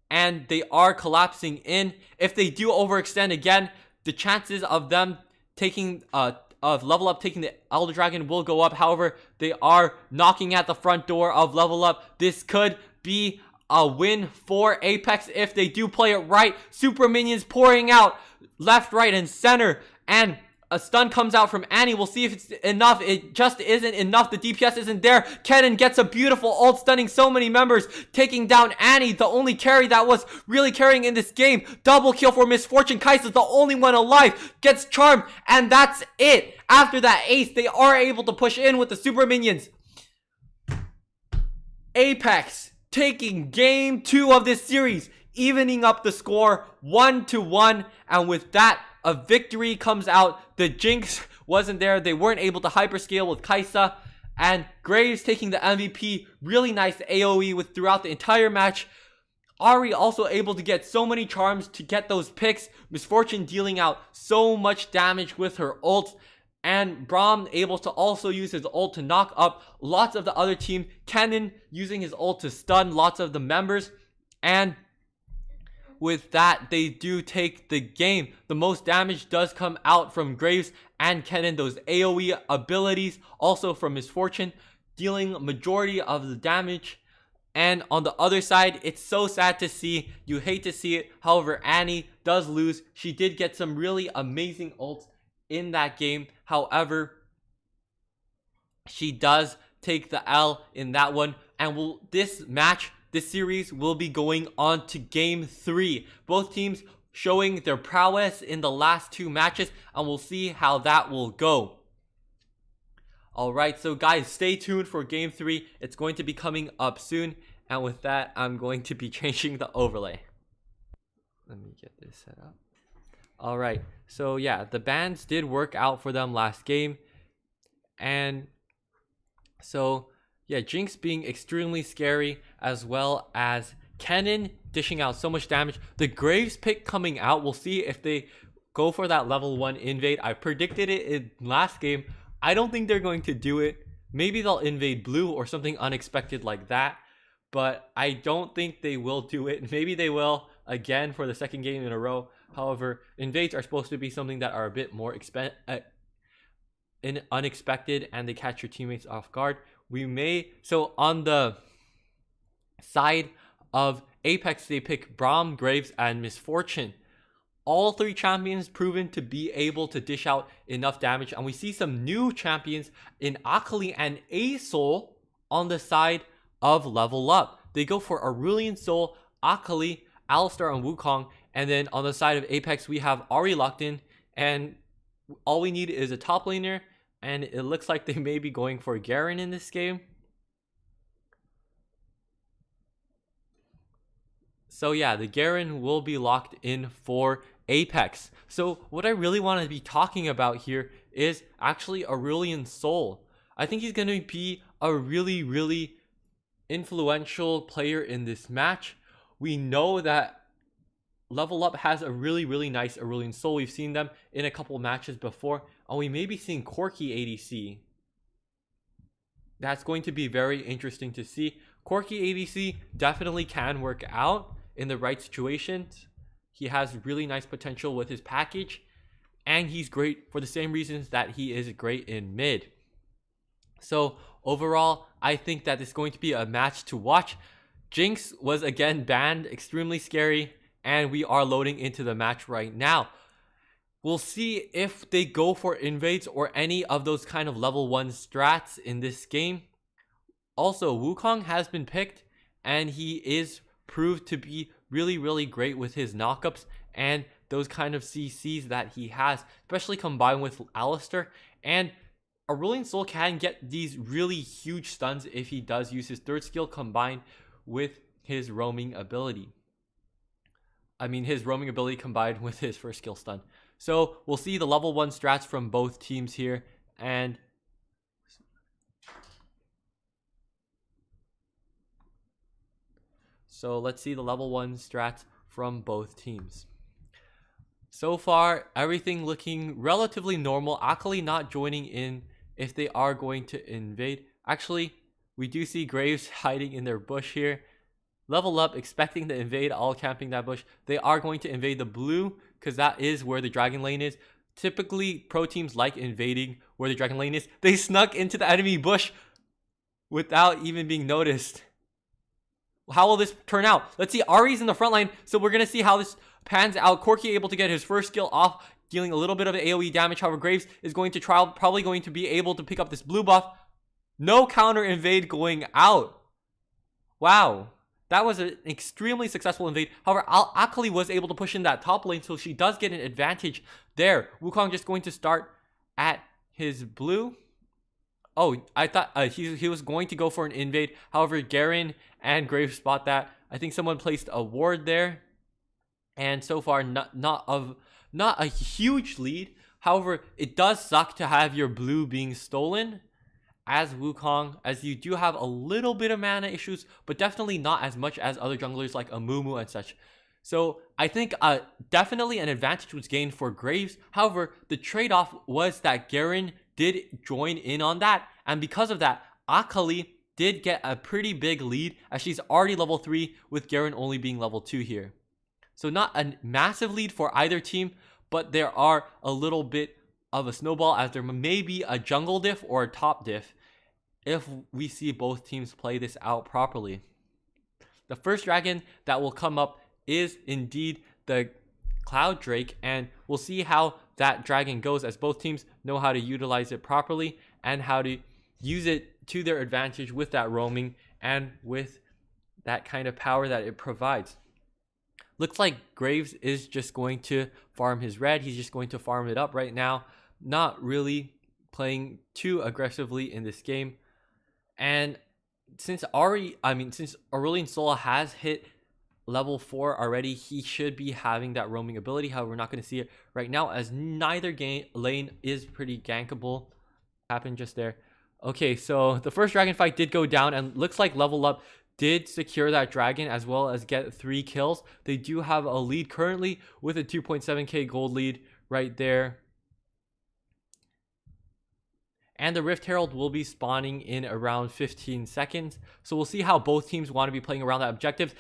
And they are collapsing in. If they do overextend again, the chances of them taking of Level Up taking the Elder Dragon will go up. However, they are knocking at the front door of Level Up. This could be a win for Apex if they do play it right. Super minions pouring out left, right, and center, and a stun comes out from Annie. We'll see if it's enough. It just isn't enough. The DPS isn't there. Kennen gets a beautiful ult, stunning so many members, taking down Annie, the only carry that was really carrying in this game. Double kill for Misfortune. Kai'Sa's the only one alive. Gets charmed, and that's it. After that ace, they are able to push in with the super minions. Apex taking game 2 of this series, evening up the score 1-1, and with that, a victory comes out. The Jinx wasn't there. They weren't able to hyperscale with Kai'Sa. And Graves taking the MVP. Really nice AoE with throughout the entire match. Ahri also able to get so many charms to get those picks. Misfortune dealing out so much damage with her ult. And Braum able to also use his ult to knock up lots of the other team. Kennen using his ult to stun lots of the members. And with that, they do take the game. The most damage does come out from Graves and Kennen. Those AoE abilities also from Misfortune, dealing majority of the damage. And on the other side, it's so sad to see. You hate to see it. However, Annie does lose. She did get some really amazing ults in that game. However, she does take the L in that one. And this series will be going on to game 3. Both teams showing their prowess in the last 2 matches, and we'll see how that will go. Alright, so guys, stay tuned for game 3. It's going to be coming up soon, and with that, I'm going to be changing the overlay. Let me get this set up. Alright, so yeah, the bans did work out for them last game, and so yeah, Jinx being extremely scary, as well as Kennen dishing out so much damage. The Graves pick coming out, we'll see if they go for that level 1 invade. I predicted it in last game. I don't think they're going to do it. Maybe they'll invade blue or something unexpected like that, but I don't think they will do it. Maybe they will again for the second game in a row. However, invades are supposed to be something that are a bit more unexpected, and they catch your teammates off guard. So on the side of Apex, they pick Braum, Graves, and Misfortune. All 3 champions proven to be able to dish out enough damage, and we see some new champions in Akali and Asol on the side of Level Up. They go for Aurelion Sol, Akali, Alistar, and Wukong, and then on the side of Apex, we have Ahri locked in, and all we need is a top laner. And it looks like they may be going for Garen in this game. So yeah, the Garen will be locked in for Apex. So what I really want to be talking about here is actually Aurelion Sol. I think he's going to be a really, really influential player in this match. We know that Level Up has a really, really nice Aurelion Sol. We've seen them in a couple matches before. And we may be seeing Corki ADC. That's going to be very interesting to see. Corki ADC definitely can work out in the right situations. He has really nice potential with his package, and he's great for the same reasons that he is great in mid. So overall, I think that it's going to be a match to watch. Jinx was again banned, extremely scary, and we are loading into the match right now. We'll see if they go for invades or any of those kind of level 1 strats in this game. Also, Wukong has been picked, and he is proved to be really great with his knockups and those kind of CCs that he has, especially combined with Alistar. And a Ruling Soul can get these really huge stuns if he does use his third skill combined with his roaming ability. His roaming ability combined with his first skill stun. So we'll see the level 1 strats from both teams here. And so let's see the level 1 strats from both teams. So far, everything looking relatively normal. Akali not joining in if they are going to invade. Actually, we do see Graves hiding in their bush here. Level up, expecting to invade, all camping that bush. They are going to invade the blue because that is where the dragon lane is. Typically, pro teams like invading where the dragon lane is. They snuck into the enemy bush without even being noticed. How will this turn out? Let's see. Ahri's in the front line, so we're going to see how this pans out. Corki able to get his first skill off, dealing a little bit of AoE damage. However, Graves is going to try, probably going to be able to pick up this blue buff. No counter invade going out. Wow. That was an extremely successful invade. However, Akali was able to push in that top lane, so she does get an advantage there. Wukong just going to start at his blue. Oh, I thought he was going to go for an invade. However, Garen and Graves spot that. I think someone placed a ward there. And so far, not a huge lead. However, it does suck to have your blue being stolen as Wukong, as you do have a little bit of mana issues, but definitely not as much as other junglers like Amumu and such. So I think definitely an advantage was gained for Graves. However, the trade-off was that Garen did join in on that, and because of that, Akali did get a pretty big lead as she's already level 3 with Garen only being level 2 here. So not a massive lead for either team, but there are a little bit of a snowball as there may be a jungle diff or a top diff if we see both teams play this out properly. The first dragon that will come up is indeed the Cloud Drake, and we'll see how that dragon goes as both teams know how to utilize it properly and how to use it to their advantage with that roaming and with that kind of power that it provides. Looks like Graves is just going to farm his red. He's just going to farm it up right now, not really playing too aggressively in this game. And since Aurelion Sol has hit level 4 already, he should be having that roaming ability. However, we're not going to see it right now as neither lane is pretty gankable. Happened just there. Okay, so the first dragon fight did go down, and looks like Level Up did secure that dragon as well as get 3 kills. They do have a lead currently with a 2.7k gold lead right there. And the Rift Herald will be spawning in around 15 seconds. So we'll see how both teams want to be playing around that objective.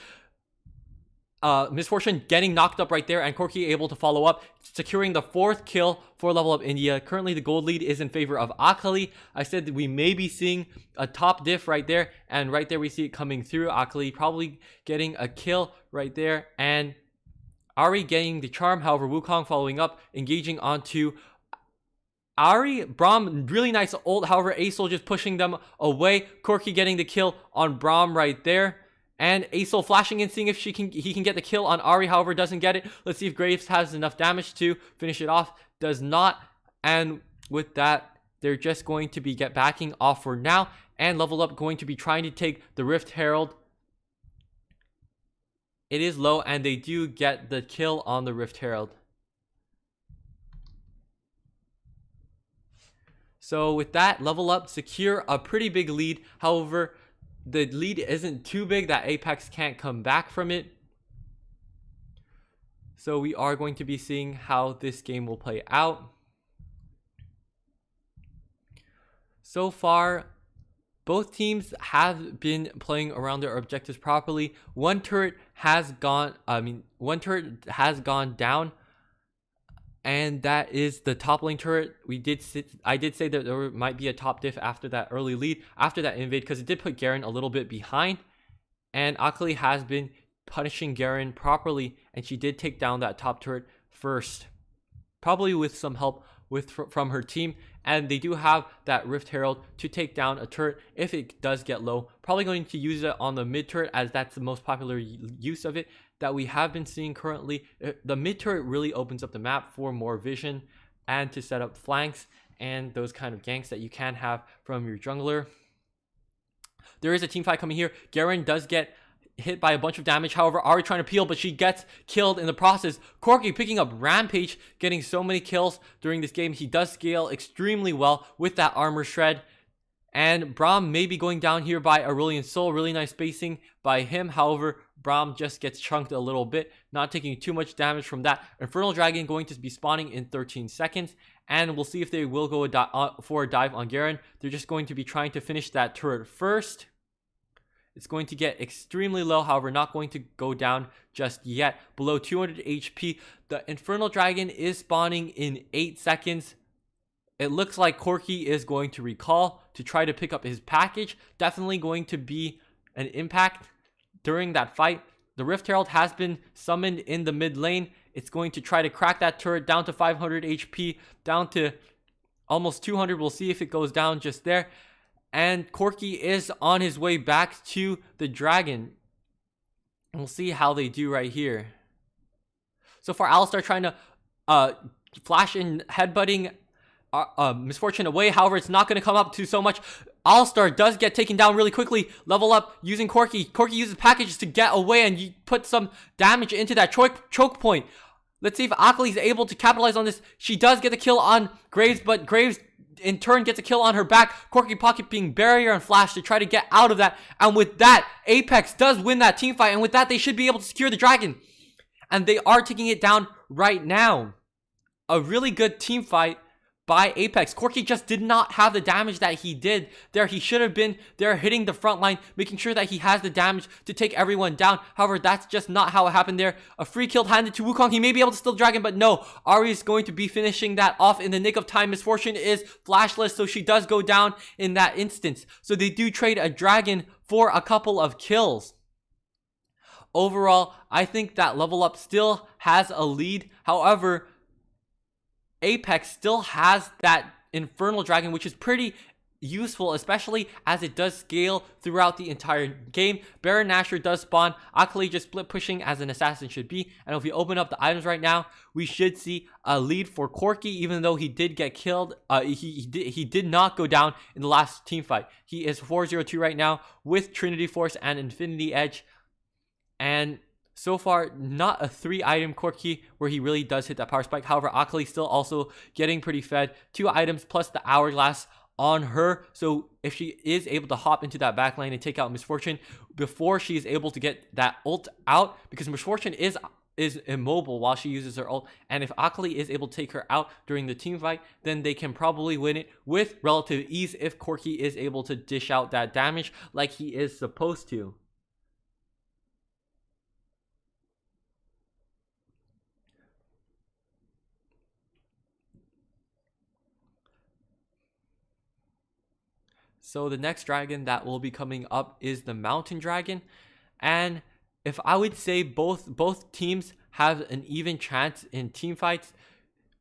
Misfortune getting knocked up right there, and Corki able to follow up, securing the 4th kill for Level Up India. Currently, the gold lead is in favor of Akali. I said that we may be seeing a top diff right there, and right there we see it coming through. Akali probably getting a kill right there, and Ahri getting the charm. However, Wukong following up, engaging onto Ahri. Braum, really nice ult. However, Asol just pushing them away. Corki getting the kill on Braum right there. And Asol flashing in, seeing if he can get the kill on Ahri. However, doesn't get it. Let's see if Graves has enough damage to finish it off. Does not. And with that, they're just going to be backing off for now. And Level Up going to be trying to take the Rift Herald. It is low, and they do get the kill on the Rift Herald. So with that, Level Up secure a pretty big lead. However, the lead isn't too big that Apex can't come back from it. So we are going to be seeing how this game will play out. So far, both teams have been playing around their objectives properly. One turret has gone down, and that is the top lane turret. I did say that there might be a top diff after that early lead, after that invade, because it did put Garen a little bit behind. And Akali has been punishing Garen properly, and she did take down that top turret first, probably with some help from her team. And they do have that Rift Herald to take down a turret if it does get low. Probably going to use it on the mid turret, as that's the most popular use of it that we have been seeing currently. The mid turret really opens up the map for more vision and to set up flanks and those kind of ganks that you can have from your jungler. There is a team fight coming here. Garen does get hit by a bunch of damage. However, Ari trying to peel, but she gets killed in the process. Corki picking up Rampage, getting so many kills during this game. He does scale extremely well with that armor shred. And Braum may be going down here by Aurelion Sol. Really nice spacing by him. However, Braum just gets chunked a little bit, not taking too much damage from that. Infernal Dragon going to be spawning in 13 seconds. And we'll see if they will go for a dive on Garen. They're just going to be trying to finish that turret first. It's going to get extremely low, however, not going to go down just yet. Below 200 HP. The Infernal Dragon is spawning in 8 seconds. It looks like Corki is going to recall to try to pick up his package. Definitely going to be an impact during that fight. The Rift Herald has been summoned in the mid lane. It's going to try to crack that turret down to 500 HP, down to almost 200. We'll see if it goes down just there. And Corki is on his way back to the dragon. We'll see how they do right here. So far, Alistar trying to flash in headbutting Misfortune away. However, it's not going to come up to so much. Alistar does get taken down really quickly. Level up using Corki. Corki uses packages to get away and you put some damage into that choke point. Let's see if Akali is able to capitalize on this. She does get the kill on Graves, but Graves in turn gets a kill on her back. Corki pocketing barrier and flash to try to get out of that. And with that, Apex does win that team fight. And with that, they should be able to secure the dragon. And they are taking it down right now. A really good team fight by Apex. Corki just did not have the damage that he did there. He should have been there hitting the front line, making sure that he has the damage to take everyone down. However, that's just not how it happened there. A free kill handed to Wukong. He may be able to steal the dragon, but no. Ari is going to be finishing that off in the nick of time. Misfortune is flashless, so she does go down in that instance. So they do trade a dragon for a couple of kills. Overall, I think that Level Up still has a lead. However, Apex still has that Infernal Dragon, which is pretty useful, especially as it does scale throughout the entire game. Baron Nashor does spawn. Akali just split pushing as an assassin should be. And if we open up the items right now, we should see a lead for Corki, even though he did get killed. He did not go down in the last team fight. He is 4-0-2 right now with Trinity Force and Infinity Edge. And so far, not a 3-item Corki where he really does hit that power spike. However, Akali still also getting pretty fed. 2 items plus the Hourglass on her. So if she is able to hop into that back lane and take out Misfortune before she is able to get that ult out, because Misfortune is immobile while she uses her ult. And if Akali is able to take her out during the team fight, then they can probably win it with relative ease if Corki is able to dish out that damage like he is supposed to. So the next dragon that will be coming up is the Mountain Dragon. And if I would say both teams have an even chance in team fights,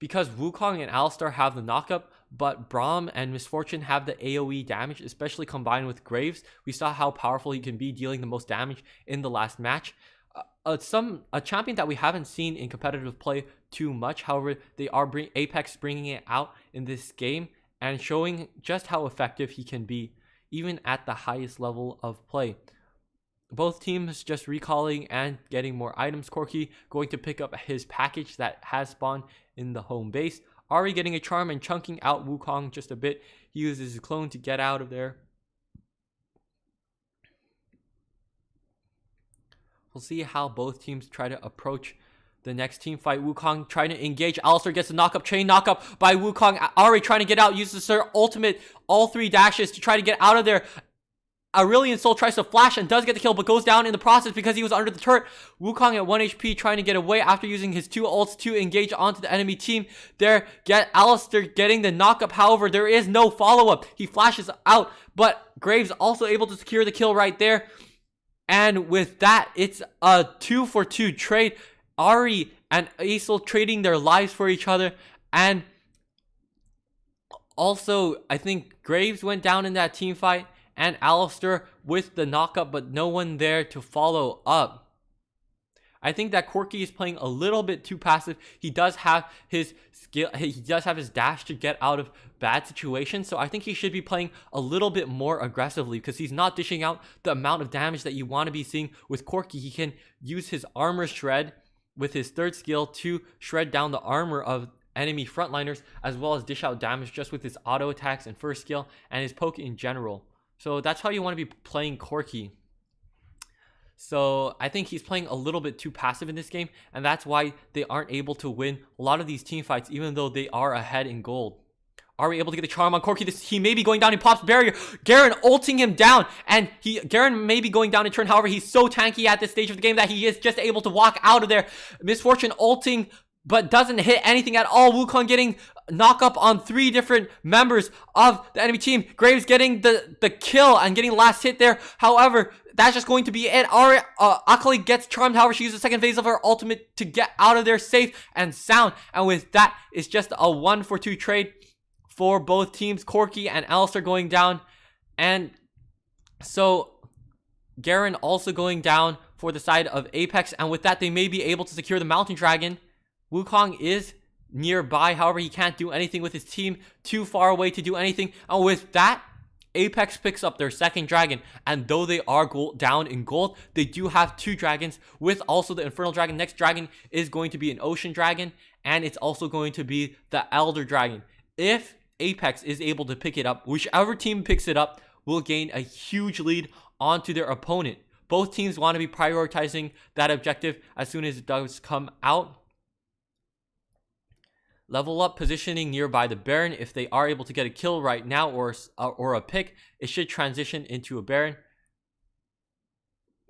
because Wukong and Alistar have the knockup, but Braum and Misfortune have the AoE damage, especially combined with Graves. We saw how powerful he can be, dealing the most damage in the last match. A champion that we haven't seen in competitive play too much. However, they are Apex bringing it out in this game and showing just how effective he can be, even at the highest level of play. Both teams just recalling and getting more items. Corki going to pick up his package that has spawned in the home base. Ari getting a charm and chunking out Wukong just a bit. He uses his clone to get out of there. We'll see how both teams try to approach the next team fight. Wukong trying to engage. Alistar gets a knockup, chain knockup by Wukong. Ari trying to get out, uses her ultimate, all 3 dashes to try to get out of there. Aurelion Sol tries to flash and does get the kill, but goes down in the process because he was under the turret. Wukong at 1 HP trying to get away after using his 2 ults to engage onto the enemy team. There, Alistair getting the knock-up. However, there is no follow-up. He flashes out, but Graves also able to secure the kill right there. And with that, it's a 2-for-2 trade. Ahri and Aesol trading their lives for each other. And also, I think Graves went down in that team fight. And Alistair with the knockup, but no one there to follow up. I think that Corki is playing a little bit too passive. He does have his skill, he does have his dash to get out of bad situations. So I think he should be playing a little bit more aggressively because he's not dishing out the amount of damage that you want to be seeing with Corki. He can use his armor shred with his 3rd skill to shred down the armor of enemy frontliners, as well as dish out damage just with his auto attacks and 1st skill and his poke in general. So that's how you want to be playing Corki. So I think he's playing a little bit too passive in this game, and that's why they aren't able to win a lot of these team fights, even though they are ahead in gold. Are we able to get the charm on Corki? He may be going down. He pops barrier. Garen ulting him down, and Garen may be going down in turn. However, he's so tanky at this stage of the game that he is just able to walk out of there. Misfortune ulting, but doesn't hit anything at all. Wukong getting knock up on 3 different members of the enemy team. Graves getting the kill and getting the last hit there. However, that's just going to be it. Akali gets charmed. However, she uses the 2nd phase of her ultimate to get out of there safe and sound. And with that, it's just a 1-for-2 trade for both teams. Corki and Alistair going down. And so Garen also going down for the side of Apex. And with that, they may be able to secure the Mountain Dragon. Wukong is nearby. However, he can't do anything with his team. Too far away to do anything. And with that, Apex picks up their 2nd dragon. And though they are down in gold, they do have 2 dragons with also the Infernal Dragon. Next dragon is going to be an Ocean Dragon. And it's also going to be the Elder Dragon. If Apex is able to pick it up, whichever team picks it up will gain a huge lead onto their opponent. Both teams want to be prioritizing that objective as soon as it does come out. Level up positioning nearby the Baron. If they are able to get a kill right now or a pick, it should transition into a Baron.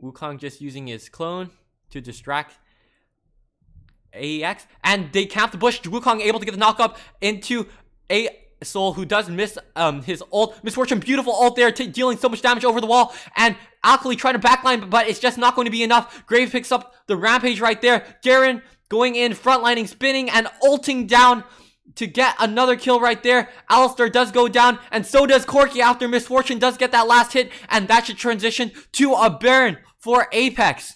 Wukong just using his clone to distract AEX. And they camp the bush. Wukong able to get the knock up into Aesol, who does miss his ult. Misfortune, beautiful ult there, dealing so much damage over the wall. And Akali trying to backline, but it's just not going to be enough. Graves picks up the rampage right there. Garen going in, frontlining, spinning, and ulting down to get another kill right there. Alistair does go down, and so does Corki after Misfortune does get that last hit, and that should transition to a Baron for Apex.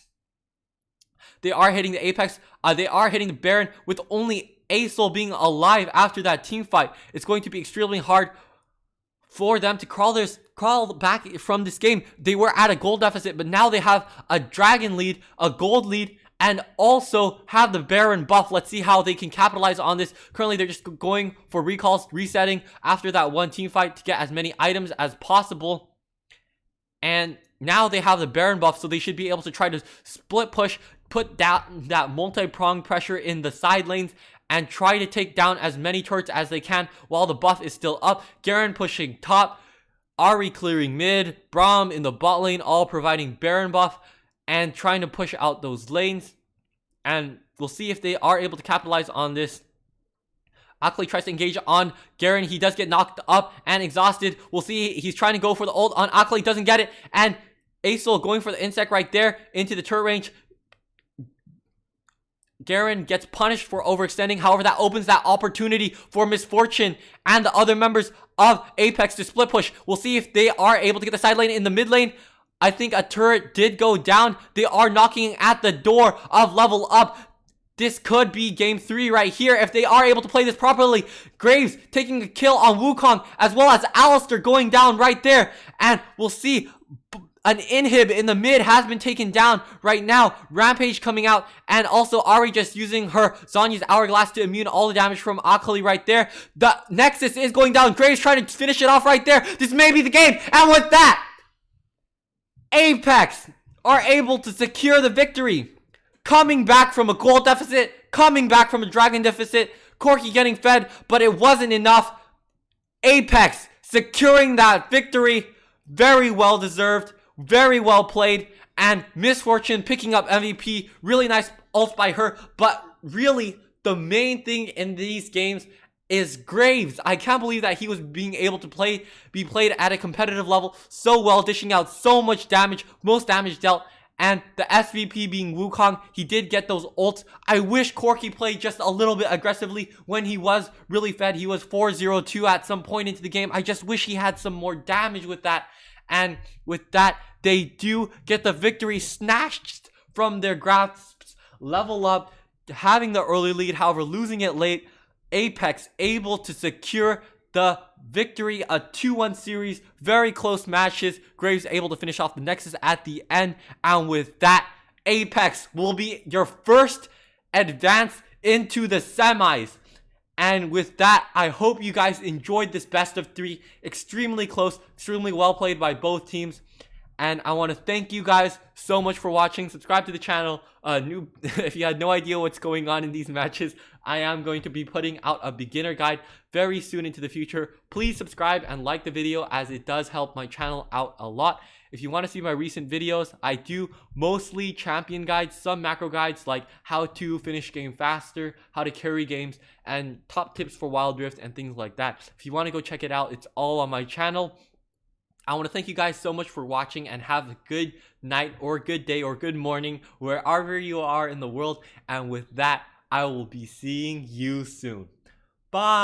They are hitting the Apex. They are hitting the Baron with only Aesol being alive after that team fight. It's going to be extremely hard for them to crawl back from this game. They were at a gold deficit, but now they have a dragon lead, a gold lead, and also have the Baron buff. Let's see how they can capitalize on this. Currently, they're just going for recalls, resetting after that one team fight to get as many items as possible. And now they have the Baron buff, so they should be able to try to split push, put down that multi-prong pressure in the side lanes, and try to take down as many turrets as they can while the buff is still up. Garen pushing top, Ahri clearing mid, Braum in the bot lane, all providing Baron buff and trying to push out those lanes. And we'll see if they are able to capitalize on this. Akali tries to engage on Garen. He does get knocked up and exhausted. We'll see. He's trying to go for the ult on Akali. Doesn't get it. And Aesol going for the insect right there into the turret range. Garen gets punished for overextending. However, that opens that opportunity for Misfortune and the other members of Apex to split push. We'll see if they are able to get the side lane in the mid lane. I think a turret did go down. They are knocking at the door of level up. This could be game 3 right here if they are able to play this properly. Graves taking a kill on Wukong, as well as Alistair going down right there. And we'll see. An inhib in the mid has been taken down right now. Rampage coming out. And also Ahri just using her Zhonya's Hourglass to immune all the damage from Akali right there. The Nexus is going down. Graves trying to finish it off right there. This may be the game. And with that, Apex are able to secure the victory. Coming back from a gold deficit. Coming back from a dragon deficit. Corki getting fed, but it wasn't enough. Apex securing that victory. Very well deserved, very well played, and Misfortune picking up MVP. Really nice ult by her, but really the main thing in these games is Graves. I can't believe that he was being able to be played at a competitive level so well, dishing out so much damage, most damage dealt. And the SVP being Wukong, he did get those ults. I wish Corki played just a little bit aggressively when he was really fed. He was 4-0-2 at some point into the game. I just wish he had some more damage with that. And with that, they do get the victory snatched from their grasps, level up, having the early lead, however, losing it late. Apex able to secure the victory, a 2-1 series, very close matches. Graves able to finish off the Nexus at the end, and with that, Apex will be your first advance into the semis. And with that, I hope you guys enjoyed this best of 3. Extremely close, extremely well played by both teams. And I want to thank you guys so much for watching. Subscribe to the channel. If you had no idea what's going on in these matches, I am going to be putting out a beginner guide very soon into the future. Please subscribe and like the video, as it does help my channel out a lot. If you want to see my recent videos, I do mostly champion guides, some macro guides like how to finish game faster, how to carry games, and top tips for Wild Rift and things like that. If you want to go check it out, it's all on my channel. I want to thank you guys so much for watching, and have a good night or good day or good morning wherever you are in the world. And with that, I will be seeing you soon. Bye.